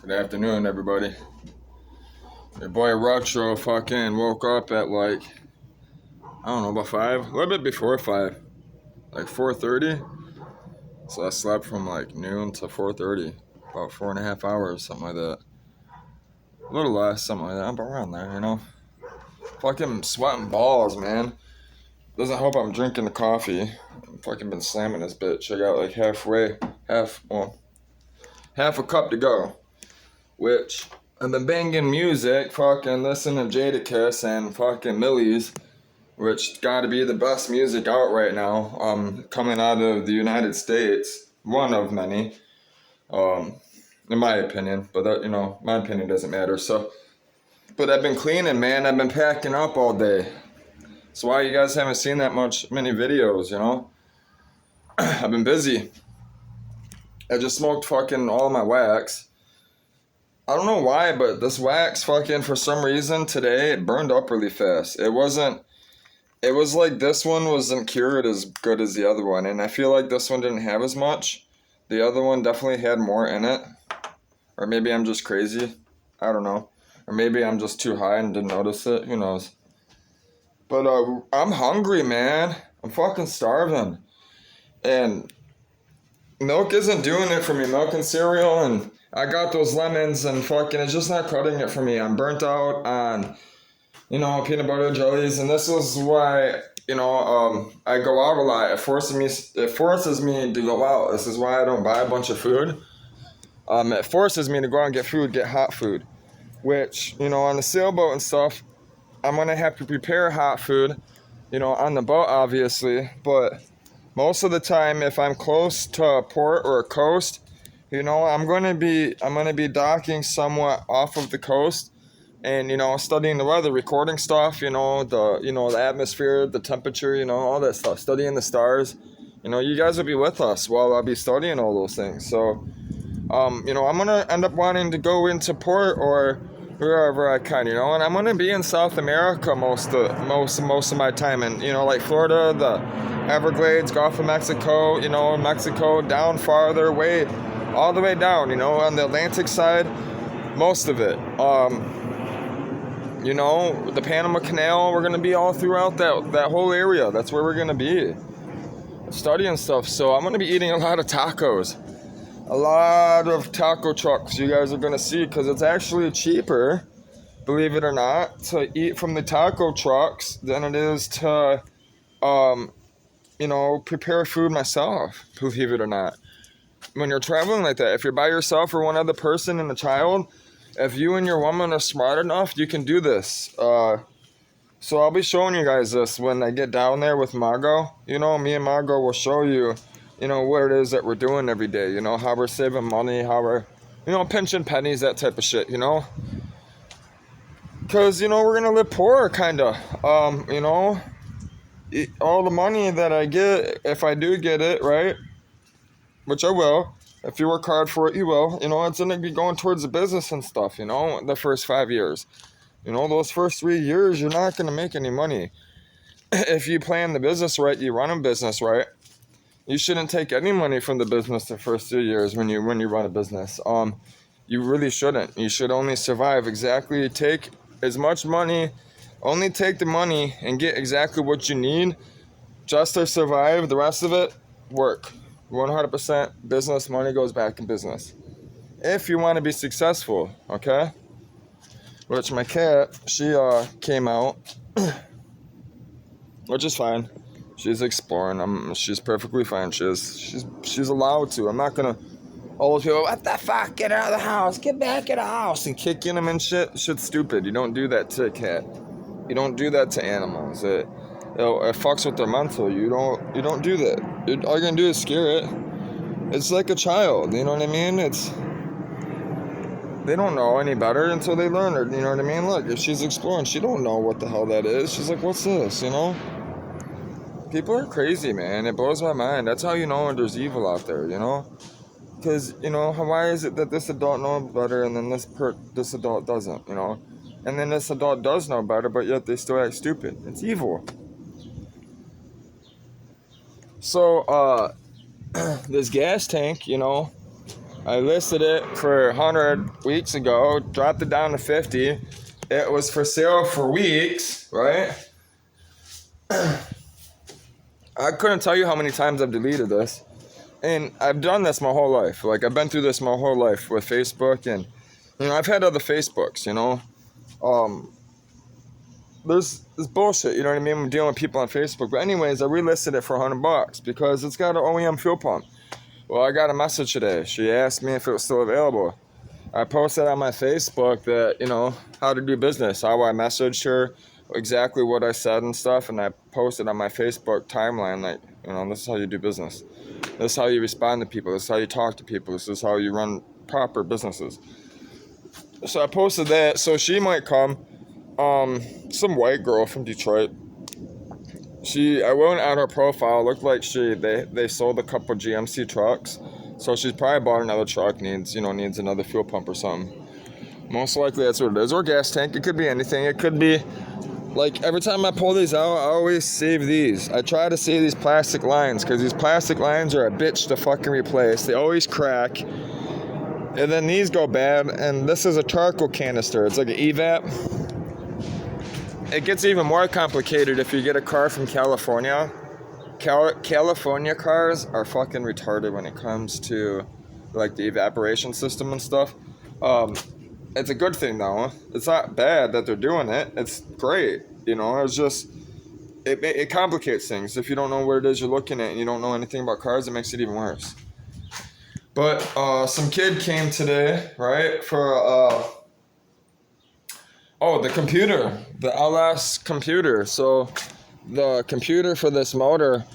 Good afternoon, everybody. Your boy Retro fucking woke up at like, I don't know, about 5? A little bit before 5. Like 4:30. So I slept from like noon to 4:30. About 4.5 hours, something like that. A little less, something like that. But around there, Fucking sweating balls, man. Doesn't help I'm drinking the coffee. I've fucking been slamming this bitch. I got like half a cup to go. Which I've been banging music, fucking listening to Jadakiss and fucking Millie's, which gotta be the best music out right now, coming out of the United States. One of many, in my opinion, but that, my opinion doesn't matter. So, but I've been cleaning, man. I've been packing up all day. So why you guys haven't seen many videos, I've been busy. I just smoked fucking all my wax. I don't know why, but this wax fucking, for some reason today, it burned up really fast. It was like this one wasn't cured as good as the other one, and I feel like this one didn't have as much. The other one definitely had more in it. Or maybe I'm just crazy. I don't know. Or maybe I'm just too high and didn't notice it. Who knows? But I'm hungry, man. I'm fucking starving. And milk isn't doing it for me. Milk and cereal, and I got those lemons, and fucking it's just not cutting it for me. I'm burnt out on peanut butter jellies, and this is why, I go out a lot. It forces me to go out. This is why I don't buy a bunch of food. It forces me to go out and get hot food, which, on the sailboat and stuff, I'm going to have to prepare hot food, on the boat, obviously, but most of the time, if I'm close to a port or a coast, I'm going to be docking somewhat off of the coast, and studying the weather, recording stuff, the atmosphere, the temperature, all that stuff, studying the stars. You guys will be with us while I'll be studying all those things. So I'm gonna end up wanting to go into port or wherever I can, and I'm gonna be in South America most of my time, and like Florida, the Everglades, Gulf of Mexico, Mexico, down farther away, all the way down, on the Atlantic side, most of it. The Panama Canal, we're going to be all throughout that whole area. That's where we're going to be studying stuff. So I'm going to be eating a lot of tacos. A lot of taco trucks you guys are going to see, because it's actually cheaper, believe it or not, to eat from the taco trucks than it is to, prepare food myself, believe it or not. When you're traveling like that, if you're by yourself or one other person and a child, if you and your woman are smart enough, you can do this. So I'll be showing you guys this when I get down there with Margot. Me and Margot will show you, what it is that we're doing every day. How we're saving money, how we're, pinching pennies, that type of shit, Because, we're going to live poor, kind of. All the money that I get, if I do get it, right, which I will. If you work hard for it, you will. It's going to be going towards the business and stuff, the first 5 years. Those first 3 years, you're not going to make any money. If you plan the business right, you run a business right, you shouldn't take any money from the business the first 2 years when you run a business. You really shouldn't. You should only survive exactly. Take as much money, only take the money and get exactly what you need just to survive. The rest of it, work. 100% business, money goes back in business. If you want to be successful, okay? Which my cat, she came out, which is fine. She's exploring. She's perfectly fine. She's allowed to. I'm not gonna always go, what the fuck? Get out of the house. Get back in the house and kicking them and shit. Shit's stupid. You don't do that to a cat. You don't do that to animals. It fucks with their mental. You don't do that. All you're gonna do is scare it. It's like a child, you know what I mean? They don't know any better until they learn it, you know what I mean? Look, if she's exploring, she don't know what the hell that is. She's like, what's this, People are crazy, man. It blows my mind. That's how you know there's evil out there, Because, why is it that this adult knows better and then this adult doesn't, And then this adult does know better, but yet they still act stupid. It's evil. So, this gas tank, I listed it for 100 weeks ago, dropped it down to 50. It was for sale for weeks, right? I couldn't tell you how many times I've deleted this. And I've done this my whole life. Like, I've been through this my whole life with Facebook. And, I've had other Facebooks, There's bullshit, you know what I mean? I'm dealing with people on Facebook. But anyways, I relisted it for $100 because it's got an OEM fuel pump. Well, I got a message today. She asked me if it was still available. I posted on my Facebook that, how to do business, how I messaged her, exactly what I said and stuff, and I posted on my Facebook timeline, like, this is how you do business. This is how you respond to people. This is how you talk to people. This is how you run proper businesses. So I posted that, so she might come. Some white girl from Detroit. I went on her profile. Looked like they sold a couple GMC trucks, so she's probably bought another truck. Needs another fuel pump or something. Most likely that's what it is, or gas tank. It could be anything. It could be like every time I pull these out, I always save these. I try to save these plastic lines because these plastic lines are a bitch to fucking replace. They always crack, and then these go bad. And this is a charcoal canister. It's like an EVAP. It gets even more complicated if you get a car from California. California cars are fucking retarded when it comes to like the evaporation system and stuff. It's a good thing though. It's not bad that they're doing it. It's great. It's just it complicates things. If you don't know what it is you're looking at and you don't know anything about cars, it makes it even worse. But some kid came today, right, for the computer, the LS computer. So the computer for this motor,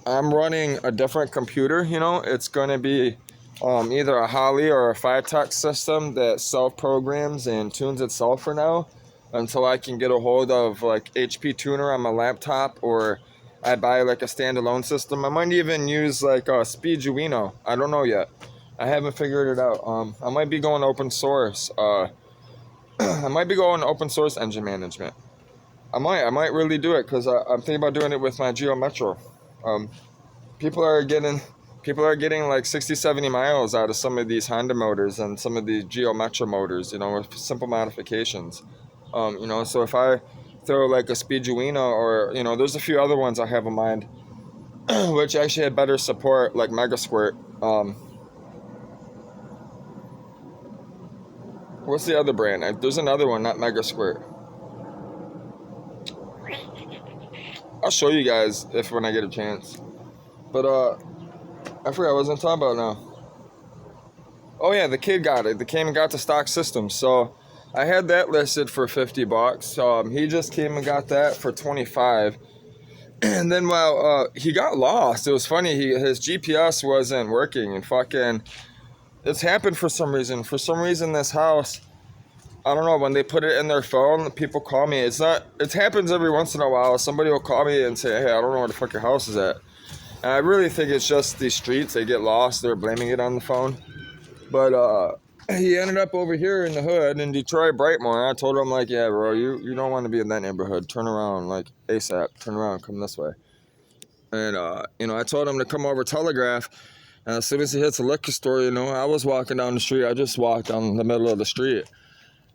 I'm running a different computer, It's going to be either a Holley or a Fivetech system that self-programs and tunes itself for now until I can get a hold of like HP Tuner on my laptop, or I buy like a standalone system. I might even use like a Speeduino. I don't know yet. I haven't figured it out. I might be going open source. I might be going open source engine management. I might really do it because I'm thinking about doing it with my Geo Metro. People are getting like 60, 70 miles out of some of these Honda motors and some of these Geo Metro motors, with simple modifications. So if I throw like a Speeduino or, there's a few other ones I have in mind, which actually had better support, like Mega Squirt. What's the other brand? There's another one, not Mega Squirt. I'll show you guys when I get a chance. But I forgot what I was talking about now. Oh yeah, the kid got it. The came and got the stock system. So I had that listed for $50. He just came and got that for $25. And then he got lost. It was funny. His GPS wasn't working, and fucking. It's happened for some reason. For some reason, this house, I don't know, when they put it in their phone, people call me. It happens every once in a while. Somebody will call me and say, hey, I don't know where the fuck your house is at. And I really think it's just these streets. They get lost. They're blaming it on the phone. But he ended up over here in the hood in Detroit, Brightmoor. I told him, like, yeah, bro, you don't want to be in that neighborhood. Turn around, like, ASAP. Turn around. Come this way. And, I told him to come over Telegraph. And as soon as he hits a liquor store, I was walking down the street. I just walked down the middle of the street.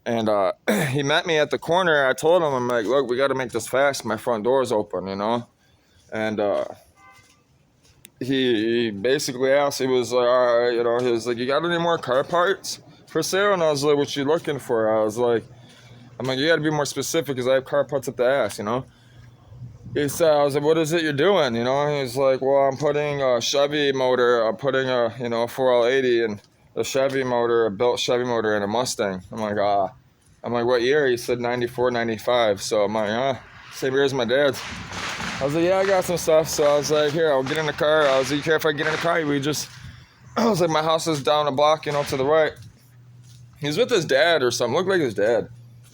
And he met me at the corner. I told him, I'm like, look, we got to make this fast. My front door is open, And he basically asked, he was like, all right, he was like, you got any more car parts for sale? And I was like, what you looking for? I'm like, you got to be more specific because I have car parts at the ass, He said, I was like, what is it you're doing? He's like, well, I'm putting a Chevy motor, I'm putting a 4L80 and a Chevy motor, a built Chevy motor and a Mustang. I'm like, what year? He said 94, 95. So I'm like, same year as my dad's. I was like, yeah, I got some stuff. So I was like, here, I'll get in the car. I was like, you care if I get in the car? I was like, my house is down a block, to the right. He's with his dad or something. Looked like his dad.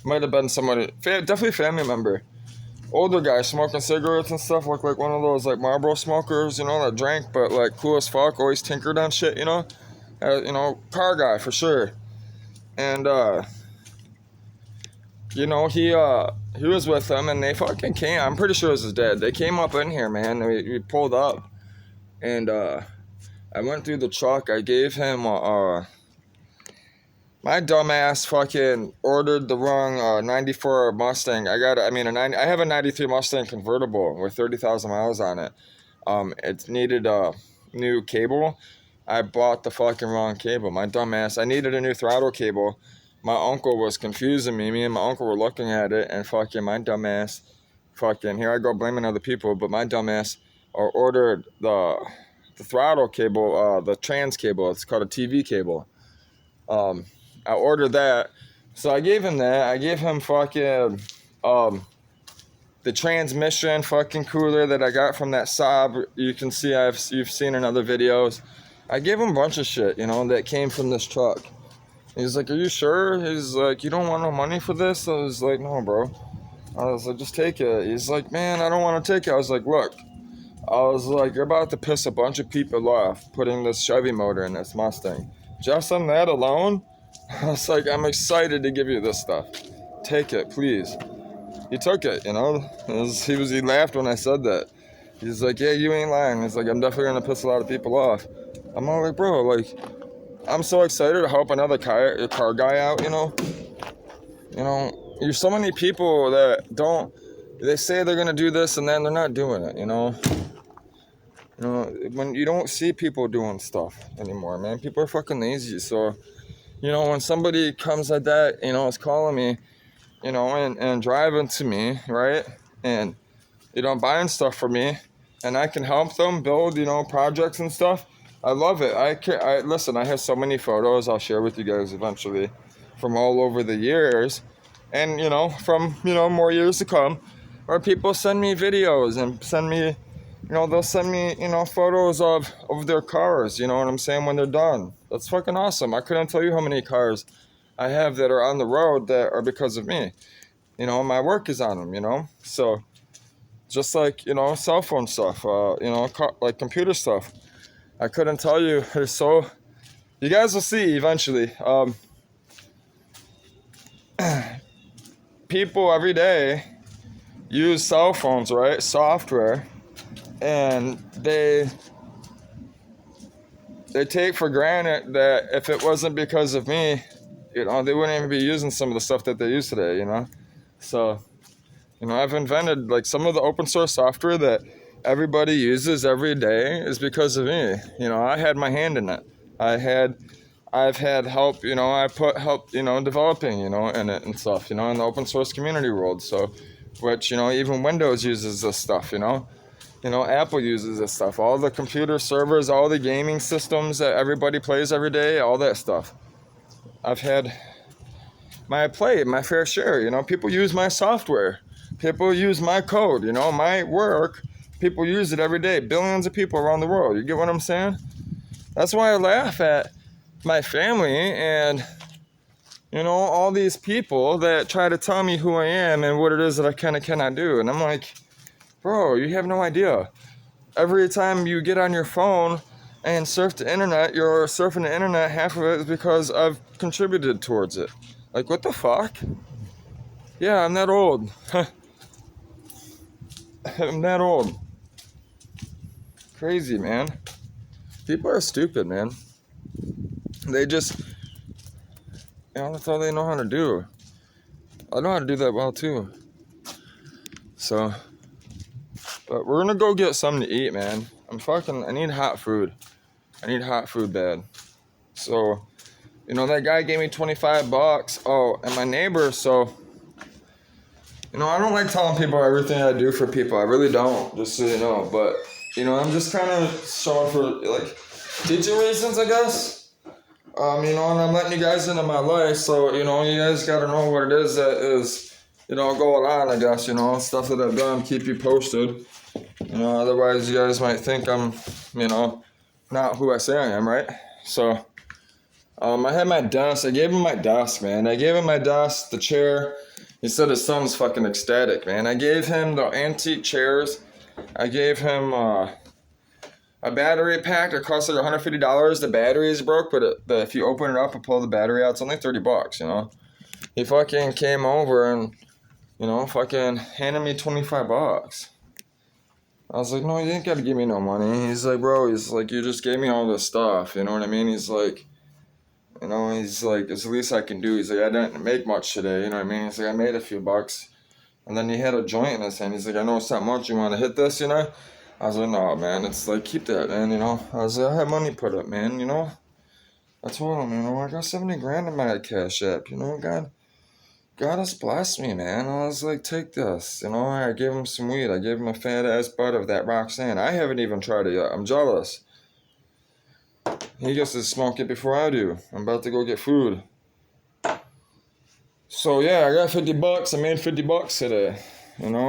Might have been somebody, definitely a family member. Older guy smoking cigarettes and stuff, looked like one of those like Marlboro smokers, that drank, but like cool as fuck, always tinkered on shit, car guy for sure. And he was with them and they fucking came. I'm pretty sure it was his dad. They came up in here, man. We pulled up, and I went through the truck. I gave him my dumbass fucking ordered the wrong 94 Mustang. I have a 93 Mustang convertible with 30,000 miles on it. It needed a new cable. I bought the fucking wrong cable. My dumbass. I needed a new throttle cable. My uncle was confusing me. Me and my uncle were looking at it, and fucking my dumbass, fucking here I go blaming other people, but my dumbass ordered the throttle cable, the trans cable. It's called a TV cable. I ordered that, so I gave him that. I gave him fucking the transmission fucking cooler that I got from that Saab. You can see you've seen in other videos. I gave him a bunch of shit, that came from this truck. He's like, "Are you sure?" He's like, "You don't want no money for this?" I was like, "No, bro." I was like, "Just take it." He's like, "Man, I don't want to take it." I was like, "Look," I was like, "You're about to piss a bunch of people off putting this Chevy motor in this Mustang. Just on that alone," I was like, "I'm excited to give you this stuff. Take it, please." He took it, He laughed when I said that. He's like, "Yeah, you ain't lying." He's like, "I'm definitely gonna piss a lot of people off." I'm all like, "Bro, like, I'm so excited to help another car guy out, There's so many people that they say they're gonna do this and then they're not doing it, when you don't see people doing stuff anymore, man. People are fucking lazy. So, when somebody comes like that, is calling me, and driving to me, right? And, buying stuff for me, and I can help them build, projects and stuff. I love it. Listen, I have so many photos I'll share with you guys eventually from all over the years. And, from, more years to come, where people send me videos and send me, they'll send me, photos of their cars, you know what I'm saying, when they're done. That's fucking awesome. I couldn't tell you how many cars I have that are on the road that are because of me. My work is on them, So, just like, cell phone stuff, like computer stuff. I couldn't tell you. You guys will see eventually. People every day use cell phones, right? Software. And they take for granted that if it wasn't because of me, they wouldn't even be using some of the stuff that they use today, So, I've invented like some of the open source software that everybody uses every day is because of me. I had my hand in it. I've had help, I put help, developing, in it and stuff, in the open source community world. So, which, even Windows uses this stuff, Apple uses this stuff. All the computer servers, all the gaming systems that everybody plays every day, all that stuff. I've had my fair share, people use my software. People use my code, my work. People use it every day. Billions of people around the world. You get what I'm saying? That's why I laugh at my family and, all these people that try to tell me who I am and what it is that I can and cannot do. And I'm like, bro, you have no idea. Every time you get on your phone and surf the internet, you're surfing the internet. Half of it is because I've contributed towards it. Like, what the fuck? Yeah, I'm that old. I'm that old. Crazy, man. People are stupid, man. They just, that's all they know how to do. I know how to do that well, too. So, but we're gonna go get something to eat, man. I need hot food. I need hot food bad. So, that guy gave me $25. Oh, and my neighbor, so, I don't like telling people everything I do for people. I really don't, just so you know. But, I'm just kind of showing for, like, teaching reasons, I guess. And I'm letting you guys into my life. So, you guys got to know what it is that is, going on, I guess, stuff that I've done, keep you posted. Otherwise you guys might think I'm, not who I say I am, right? So, I had my desk. I gave him my desk, man. I gave him my desk, the chair. He said his son's fucking ecstatic, man. I gave him the antique chairs. I gave him a battery pack that cost like $150. The battery is broke, but if you open it up and pull the battery out, it's only $30, He fucking came over and, fucking handed me $25. I was like, no, you ain't gotta give me no money. He's like, bro, he's like, you just gave me all this stuff, you know what I mean? He's like, he's like, it's the least I can do. He's like, I didn't make much today, you know what I mean? He's like, I made a few bucks. And then he had a joint in his hand. He's like, I know it's not much, you wanna hit this, I was like, no, man, it's like, keep that, man, I was like, I have money put up, man, I told him, I got 70 grand in my Cash App, God has blessed me, man. I was like, take this. I gave him some weed. I gave him a fat ass butt of that Roxanne. I haven't even tried it yet. I'm jealous. He gets to smoke it before I do. I'm about to go get food. So yeah, I got 50 bucks. I made 50 bucks today.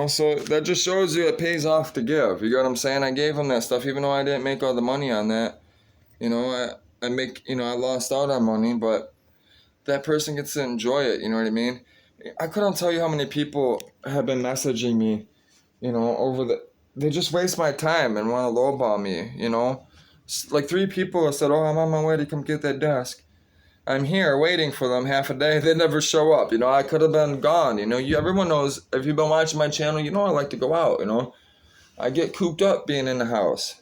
So that just shows you it pays off to give. You get what I'm saying? I gave him that stuff, even though I didn't make all the money on that. I lost out on money, but that person gets to enjoy it. You know what I mean? I couldn't tell you how many people have been messaging me, they just waste my time and want to lowball me, Like 3 people have said, oh, I'm on my way to come get that desk. I'm here waiting for them half a day. They never show up, I could have been gone, everyone knows, if you've been watching my channel, I like to go out, I get cooped up being in the house.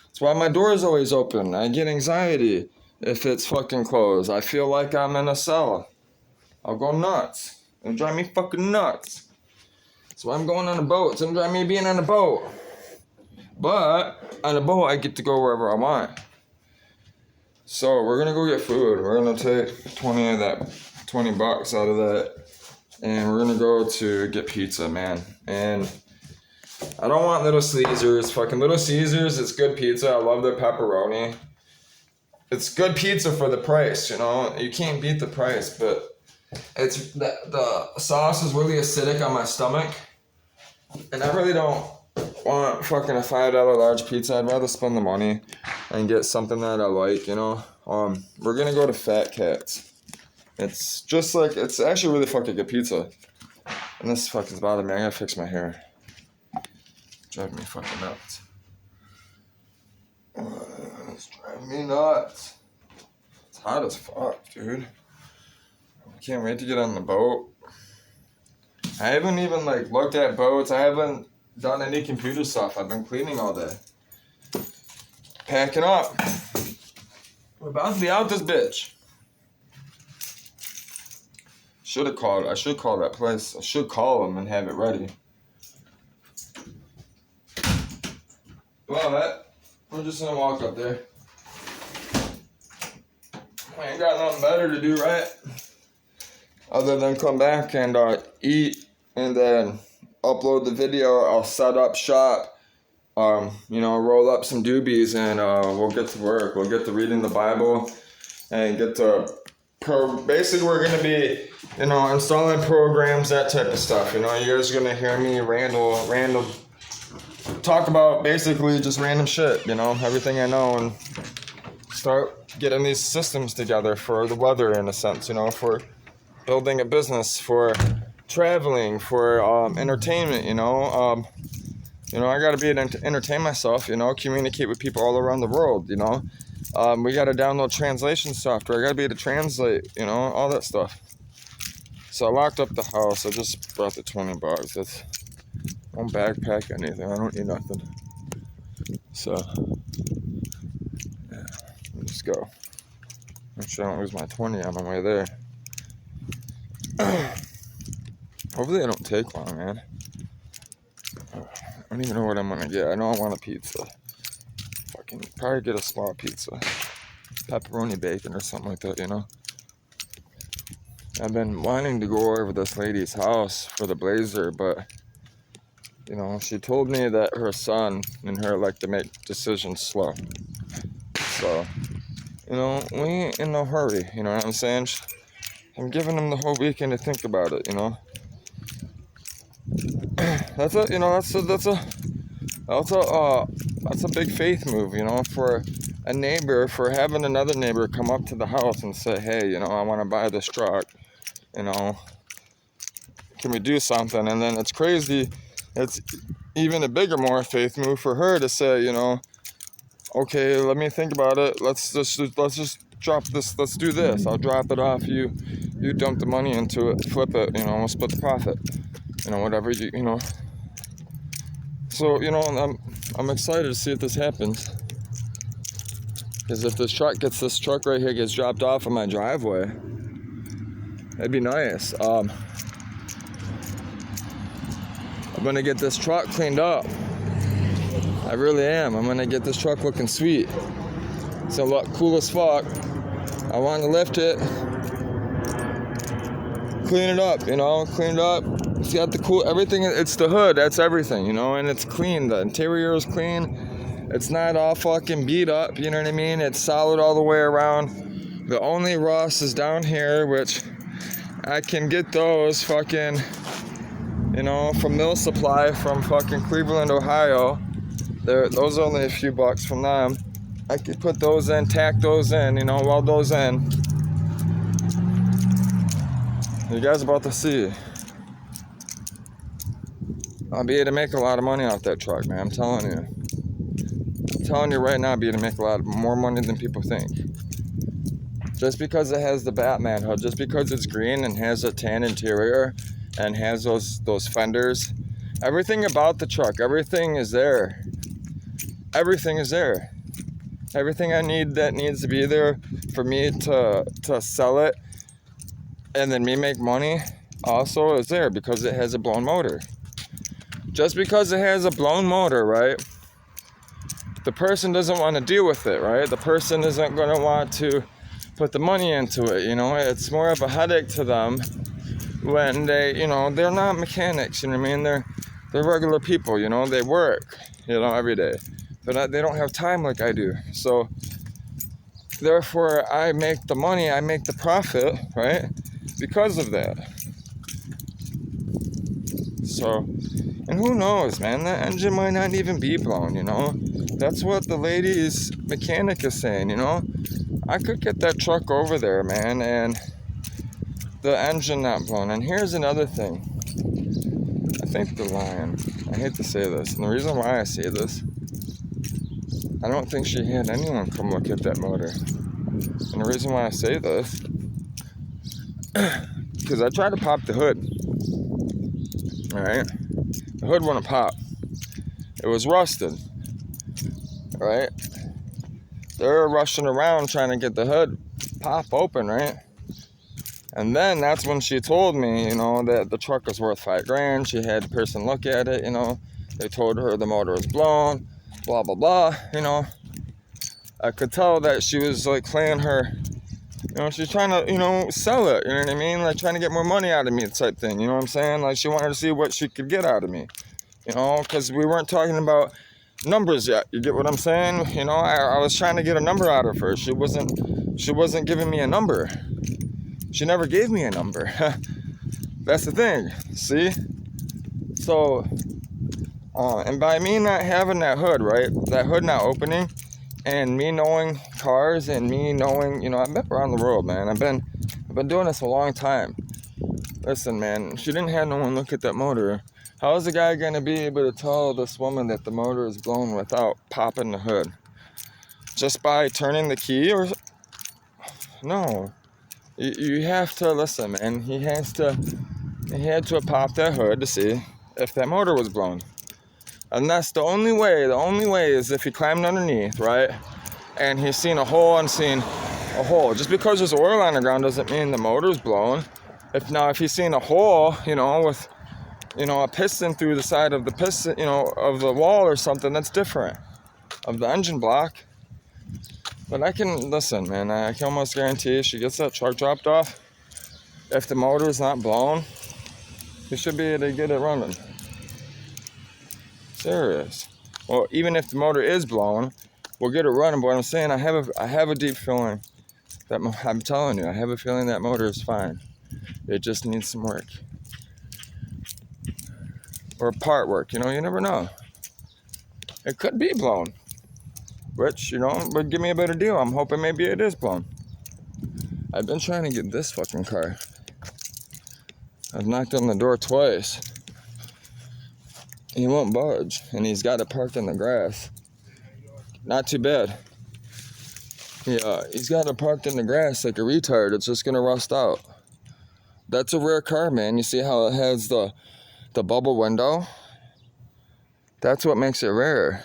That's why my door is always open. I get anxiety if it's fucking closed. I feel like I'm in a cell. I'll go nuts. It'll drive me fucking nuts. That's why I'm going on a boat. It's gonna drive me being on a boat. But on a boat, I get to go wherever I want. So we're gonna go get food. We're gonna take 20 bucks out of that, and we're gonna go to get pizza, man. And I don't want Little Caesars. Fucking Little Caesars, it's good pizza. I love their pepperoni. It's good pizza for the price, You can't beat the price, but it's the sauce is really acidic on my stomach, and I really don't want fucking a $5 large pizza. I'd rather spend the money and get something that I like, We're gonna go to Fat Cats. It's just like, it's actually really fucking good pizza. And this fucking bothering me. I gotta fix my hair. Driving me fucking nuts. It's driving me nuts. It's hot as fuck, dude. I can't wait to get on the boat. I haven't even looked at boats. I haven't done any computer stuff. I've been cleaning all day. Packing up. We're about to be out this bitch. I should call that place. I should call them and have it ready. But we're just gonna walk up there. I ain't got nothing better to do, right? Other than come back and eat and then upload the video. I'll set up shop, roll up some doobies, and we'll get to work. We'll get to reading the Bible and get to basically we're going to be, installing programs, that type of stuff. You guys are going to hear me random talk about basically just random shit, everything I know, and start getting these systems together for the weather, in a sense, for building a business, for traveling, for entertainment, I gotta be able to entertain myself, communicate with people all around the world, we gotta download translation software. I gotta be able to translate, all that stuff. So I locked up the house. I just brought the 20 bucks. I don't backpack anything. I don't need nothing. So yeah, let's go. Make sure I don't lose my 20 on my way there. Hopefully I don't take long, man. I don't even know what I'm gonna get. I know I want a pizza. Fucking probably get a small pizza. Pepperoni bacon or something like that, I've been wanting to go over this lady's house for the blazer, but she told me that her son and her like to make decisions slow. So, we ain't in no hurry, you know what I'm saying? I'm giving them the whole weekend to think about it, That's a big faith move, for a neighbor, for having another neighbor come up to the house and say, hey, I want to buy this truck, can we do something? And then it's crazy. It's even a bigger, more faith move for her to say, okay, let me think about it. Let's just drop this. Let's do this. I'll drop it off. You dump the money into it, flip it. We'll split the profit. Whatever you. So, you know, I'm excited to see if this happens. Because if this truck right here gets dropped off in my driveway, that'd be nice. I'm gonna get this truck cleaned up. I really am. I'm gonna get this truck looking sweet. It's gonna look cool as fuck. I want to lift it, clean it up, you know, clean it up. It's got the cool, everything, it's the hood, that's everything, you know, and it's clean. The interior is clean. It's not all fucking beat up, you know what I mean? It's solid all the way around. The only rust is down here, which I can get those fucking, you know, from Mill Supply from fucking Cleveland, Ohio. Those are only a few bucks from them. I could put those in, tack those in, you know, weld those in. You guys about to see. I'll be able to make a lot of money off that truck, man. I'm telling you. I'm telling you right now, I'll be able to make a lot more money than people think. Just because it has the Batman hood, just because it's green and has a tan interior and has those fenders, everything about the truck, everything is there. Everything is there. Everything I need that needs to be there for me to sell it and then me make money also is there because it has a blown motor. Just because it has a blown motor, right? The person doesn't want to deal with it, right? The person isn't going to want to put the money into it, you know? It's more of a headache to them when they, you know, they're not mechanics, you know what I mean? They're regular people, you know? They work, you know, every day. But they don't have time like I do. So, therefore, I make the money, I make the profit, right? Because of that. So, and who knows, man? That engine might not even be blown, you know? That's what the lady's mechanic is saying, you know? I could get that truck over there, man, and the engine not blown. And here's another thing. I think the Lion, I hate to say this, and the reason why I say this, I don't think she had anyone come look at that motor. And the reason why I say this, because I tried to pop the hood. Alright? The hood wouldn't pop. It was rusted. Right? They're rushing around trying to get the hood pop open, right? And then that's when she told me, you know, that the truck was worth $5,000. She had a person look at it, you know. They told her the motor was blown. Blah blah blah, you know. I could tell that she was like playing her, you know, she's trying to, you know, sell it, you know what I mean, like trying to get more money out of me type thing, you know what I'm saying? Like she wanted to see what she could get out of me, you know, because we weren't talking about numbers yet, you get what I'm saying? You know, I was trying to get a number out of her. She wasn't giving me a number. She never gave me a number. That's the thing, see? So and by me not having that hood, right, that hood not opening, and me knowing cars and me knowing, you know, I've been around the world, man. I've been doing this a long time. Listen, man, she didn't have no one look at that motor. How is the guy going to be able to tell this woman that the motor is blown without popping the hood? Just by turning the key or... No. You have to, listen, man. He had to pop that hood to see if that motor was blown. And that's the only way is if he climbed underneath, right? And he's seen a hole and seen a hole. Just because there's oil on the ground doesn't mean the motor's blown. If he's seen a hole, you know, with, you know, a piston through the side of the piston, you know, of the wall or something, that's different. Of the engine block. But I can, listen, man, I can almost guarantee she gets that truck dropped off. If the motor's not blown, you should be able to get it running. Serious. Well, even if the motor is blown, we'll get it running. But what I'm saying, I have a deep feeling that I'm telling you, I have a feeling that motor is fine. It just needs some work or part work. You know, you never know. It could be blown, which, you know, would give me a better deal. I'm hoping maybe it is blown. I've been trying to get this fucking car. I've knocked on the door twice. He won't budge, and he's got it parked in the grass. Not too bad. Yeah, he's got it parked in the grass like a retard. It's just gonna rust out. That's a rare car, man. You see how it has the bubble window? That's what makes it rare.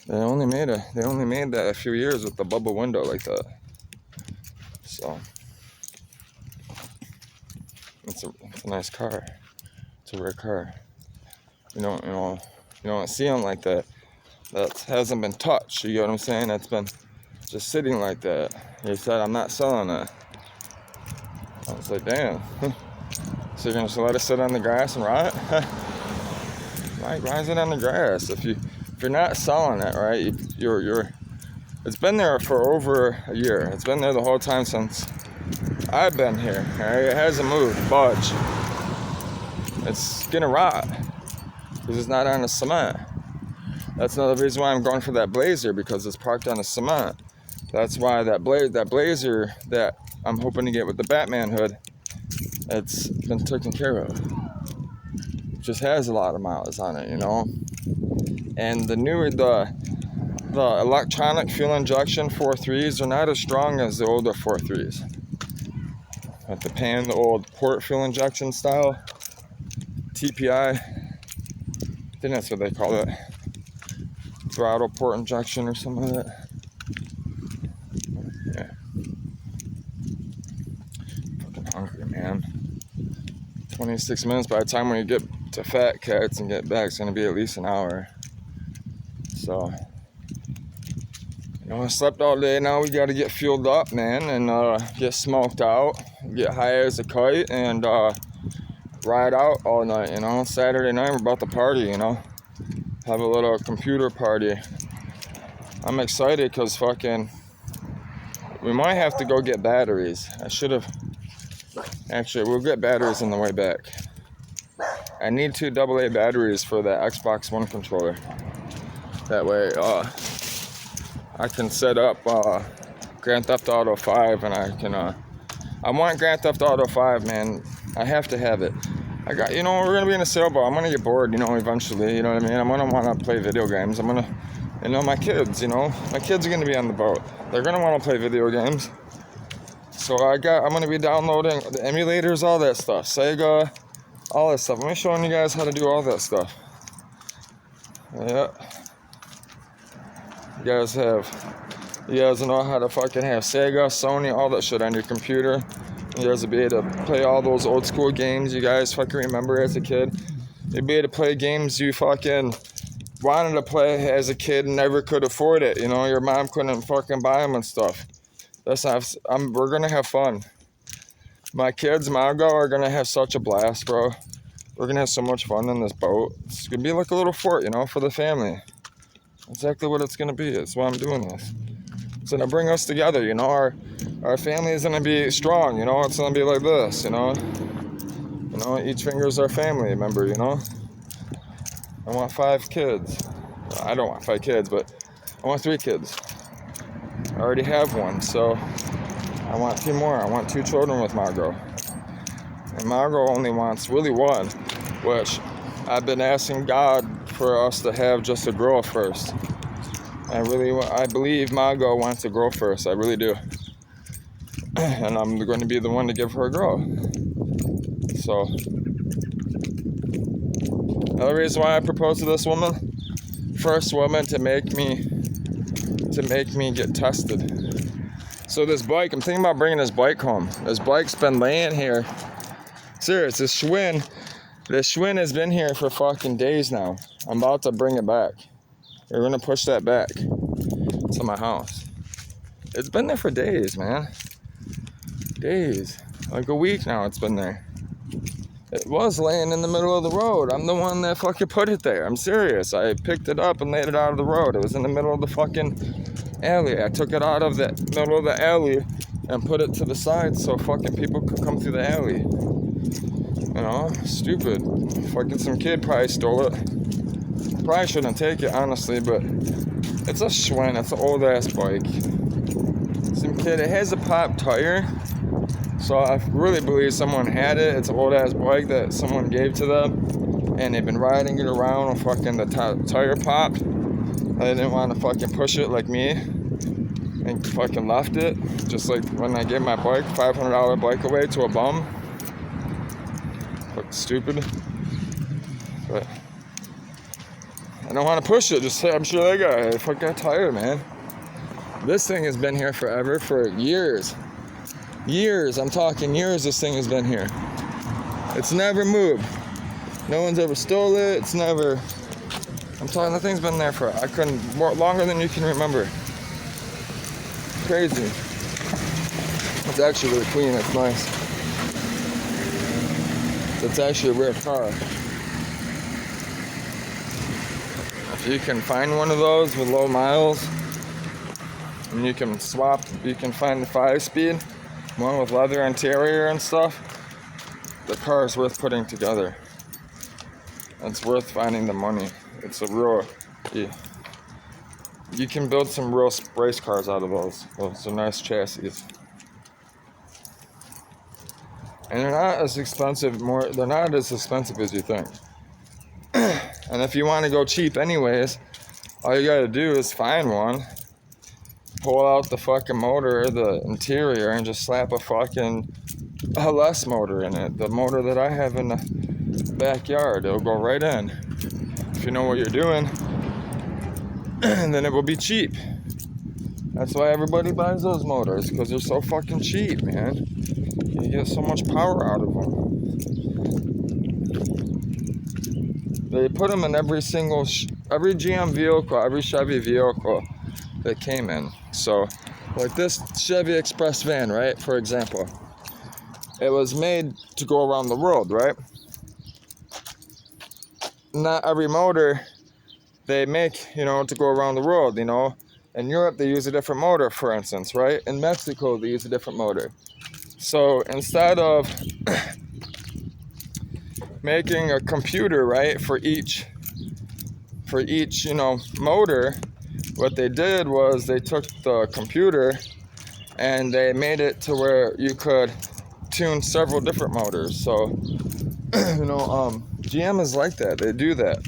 They only made that a few years with the bubble window like that. So it's a nice car. It's a rare car. You don't see them like that. That hasn't been touched. You get what I'm saying? That's been just sitting like that. He said, I'm not selling it. I was like, damn. So you're gonna just let it sit on the grass and rot? Right, why is it on the grass? If you're not selling it, right? You're. It's been there for over a year. It's been there the whole time since I've been here. Right? It hasn't moved, budge. It's gonna rot because it's not on the cement. That's another reason why I'm going for that Blazer, because it's parked on the cement. That's why that Blazer that I'm hoping to get with the Batman hood, it's been taken care of. It just has a lot of miles on it, And the electronic fuel injection 4.3s are not as strong as the older 4.3s. Like the old port fuel injection style, TPI. I think that's what they call it. Throttle port injection or something like that. Yeah. Fucking hungry, man. 26 minutes. By the time when you get to Fat Cats and get back, it's gonna be at least an hour. So, I slept all day. Now we gotta get fueled up, man, and get smoked out, get high as a kite, and ride out all night. Saturday night we're about to party. Have a little computer party. I'm excited because we might have to go get batteries. We'll get batteries on the way back. I need 2 AA batteries for the Xbox One controller. That way, I can set up Grand Theft Auto 5, and I want Grand Theft Auto 5, man. I have to have it. We're gonna be in a sailboat. I'm gonna get bored, eventually. You know what I mean? I'm gonna want to play video games. My kids, my kids are gonna be on the boat. They're gonna want to play video games. So I'm gonna be downloading the emulators, all that stuff, Sega, all that stuff. I'm showing you guys how to do all that stuff. Yeah. You guys know how to fucking have Sega, Sony, all that shit on your computer. You guys will be able to play all those old school games you guys fucking remember as a kid. You'll be able to play games you fucking wanted to play as a kid and never could afford it. Your mom couldn't fucking buy them and stuff. We're gonna have fun. My kids, Margo, are gonna have such a blast, bro. We're gonna have so much fun in this boat. It's gonna be like a little fort, for the family. Exactly what it's gonna be. That's why I'm doing this. It's gonna bring us together, Our family is gonna be strong, It's gonna be like this, Each finger is our family member, I want 5 kids. I don't want 5 kids, but I want 3 kids. I already have one, so I want 2 more. I want 2 children with Margot. And Margot only wants really 1, which I've been asking God for us to have just a girl first. I believe Margot wants a girl first. I really do. And I'm going to be the one to give her a girl. So, another reason why I proposed to this woman, first woman to make me get tested. So this bike, I'm thinking about bringing this bike home. This bike's been laying here. Serious, this Schwinn has been here for fucking days now. I'm about to bring it back. We're gonna push that back to my house. It's been there for days, man. Days. Like a week now it's been there. It was laying in the middle of the road. I'm the one that fucking put it there. I'm serious. I picked it up and laid it out of the road. It was in the middle of the fucking alley. I took it out of the middle of the alley and put it to the side so fucking people could come through the alley. Stupid. Fucking some kid probably stole it. Probably shouldn't take it, honestly, but it's a Schwinn. It's an old ass bike. Some kid, it has a pop tire. So I really believe someone had it. It's an old ass bike that someone gave to them, and they've been riding it around and fucking the tire popped. They didn't want to fucking push it like me and fucking left it. Just like when I gave my bike, $500 bike away to a bum. Fucking stupid. But I don't want to push it. Just say, I'm sure that guy fuck got tired, man. This thing has been here forever, for years. Years, I'm talking years this thing has been here. It's never moved. No one's ever stole it. It's never, I'm talking, the thing's been there for, longer than you can remember. Crazy. It's actually really clean, it's nice. It's actually a rare car. If you can find one of those with low miles, and you can swap, you can find the 5-speed, one with leather interior and stuff, the car is worth putting together. It's worth finding the money. It's a real, you can build some real race cars out of those. Those are nice chassis. And they're not as expensive, they're not as expensive as you think. And if you want to go cheap anyways, all you gotta do is find one, pull out the fucking motor, the interior, and just slap a fucking LS motor in it. The motor that I have in the backyard, it'll go right in. If you know what you're doing, and then it will be cheap. That's why everybody buys those motors, because they're so fucking cheap, man. You get so much power out of them. They put them in every single, every GM vehicle, every Chevy vehicle that came in. So, like this Chevy Express van, right? For example, it was made to go around the world, right? Not every motor they make, to go around the world, In Europe, they use a different motor, for instance, right? In Mexico, they use a different motor. So instead of making a computer, right, for each, motor, what they did was they took the computer and they made it to where you could tune several different motors. So, GM is like that. They do that.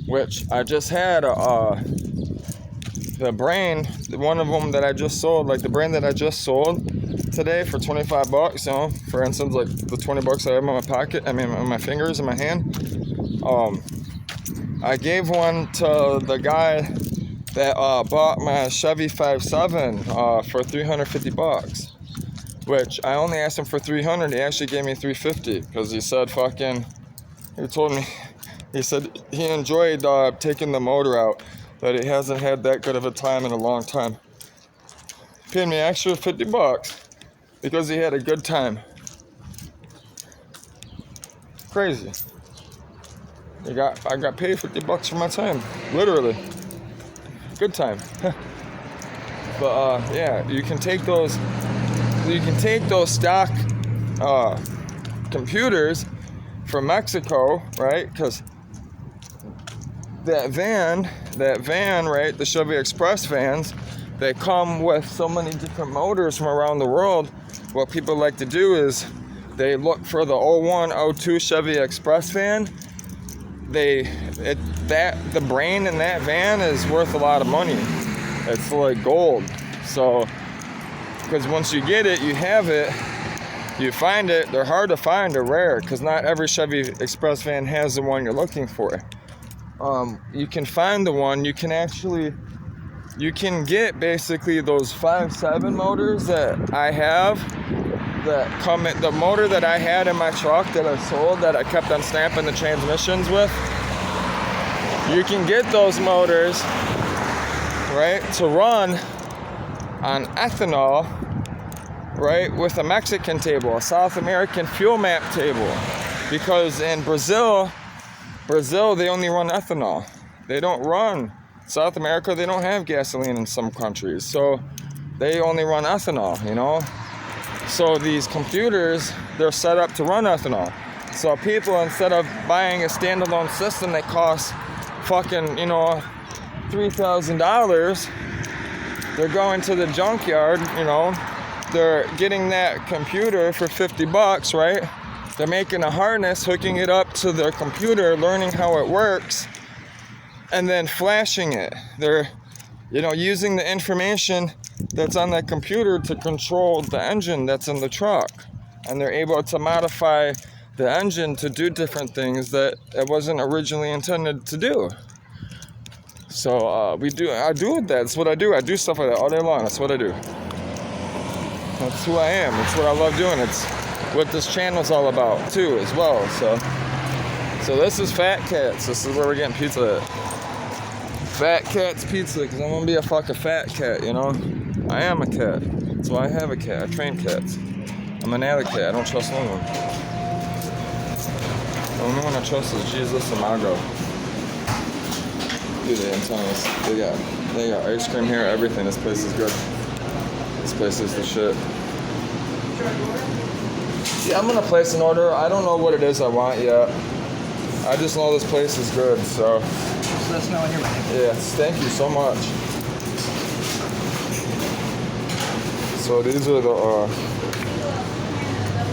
Which I just had the brain, one of them that I just sold, like the brain that I just sold today for $25, for instance, like the $20 I have in my pocket, on my fingers, in my hand. I gave one to the guy that bought my Chevy 5.7 for $350, which I only asked him for $300. He actually gave me $350 because he said he told me, he said he enjoyed taking the motor out, but he hasn't had that good of a time in a long time. He paid me extra $50 because he had a good time. Crazy. I got paid $50 for my time, literally. Good time. But yeah, you can take those stock computers from Mexico, right? Because that van, right, the Chevy Express vans, they come with so many different motors from around the world. What people like to do is they look for the 01, 02 Chevy Express van. The brain in that van is worth a lot of money. It's like gold. So, because once you get it, you have it, you find it, they're hard to find, they're rare, because not every Chevy Express van has the one you're looking for. You can find the one, you can get basically those 5.7 motors that I have, that come in, the motor that I had in my truck that I sold, that I kept on snapping the transmissions with. You can get those motors, right, to run on ethanol, right, with a Mexican table, a South American fuel map table, because in Brazil, they only run ethanol. They don't run, South America, they don't have gasoline in some countries, so they only run ethanol, So these computers, they're set up to run ethanol. So people, instead of buying a standalone system that costs fucking, $3,000, they're going to the junkyard, they're getting that computer for $50, right? They're making a harness, hooking it up to their computer, learning how it works, and then flashing it. They're, using the information that's on that computer to control the engine that's in the truck. And they're able to modify the engine to do different things that it wasn't originally intended to do. So I do that. That's what I do. I do stuff like that all day long. That's what I do. That's who I am. That's what I love doing. It's what this channel's all about too, as well. So this is Fat Cats. This is where we're getting pizza at. Fat Cat's Pizza, because I want to be a fucking fat cat, you know? I am a cat. That's why I have a cat. I train cats. I'm an alley cat. I don't trust no one. The only one I trust is Jesus and Margot. Dude, I'm telling you, they got ice cream here, everything. This place is good. This place is the shit. Yeah, I'm gonna place an order. I don't know what it is I want yet. I just know this place is good, so. Just let us know when you're ready. Yes, thank you so much. So these are the,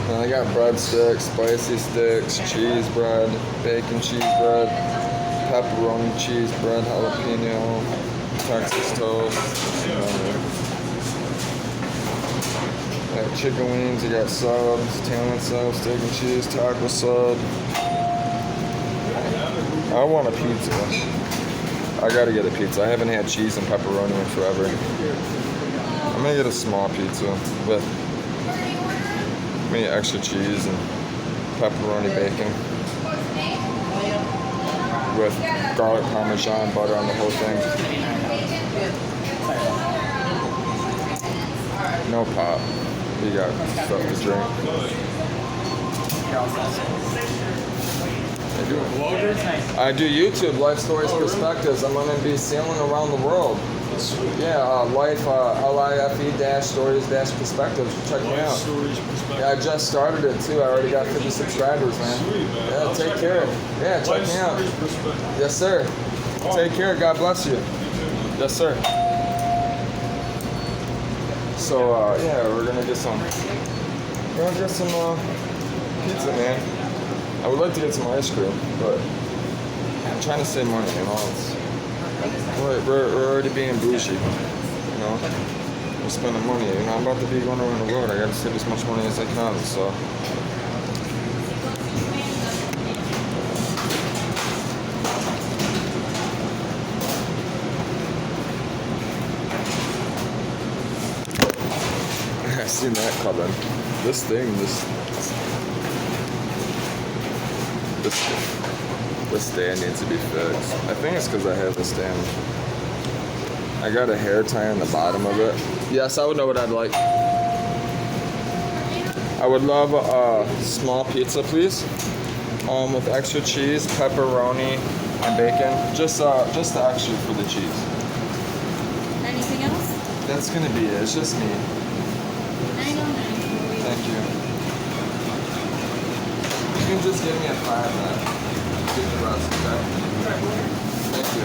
I got breadsticks, spicy sticks, cheese bread, bacon cheese bread, pepperoni cheese bread, jalapeno, Texas toast. Got chicken wings, you got subs, Italian subs, steak and cheese, taco sub. I want a pizza. I gotta get a pizza. I haven't had cheese and pepperoni in forever. I'm gonna get a small pizza with maybe extra cheese and pepperoni bacon with garlic parmesan butter on the whole thing. No pop. You got stuff to drink. I do YouTube, Life Stories Perspectives. I'm going to be sailing around the world. Yeah, Life, LIFE-Stories-Perspectives. Check me out. Yeah, I just started it too. I already got 50 subscribers, man. Yeah, take care. Yeah, check me out. Yes, sir. Take care. God bless you. Yes, sir. So, yeah, we're going to get some pizza, man. I would like to get some ice cream, but I'm trying to save money, you know. We're already being bougie, you know. We're spending money, you know. I'm about to be going around the road. I gotta save as much money as I can, so. I seen that coming. This stand needs to be fixed. I think it's because I have the stand. I got a hair tie on the bottom of it. Yes, I would know what I'd like. I would love a small pizza, please, with extra cheese, pepperoni, and bacon. Just the extra for the cheese. Anything else? That's gonna be it. It's just me. 909. Thank you. You can just give me a 5 then. Get the rest, okay? Thank you.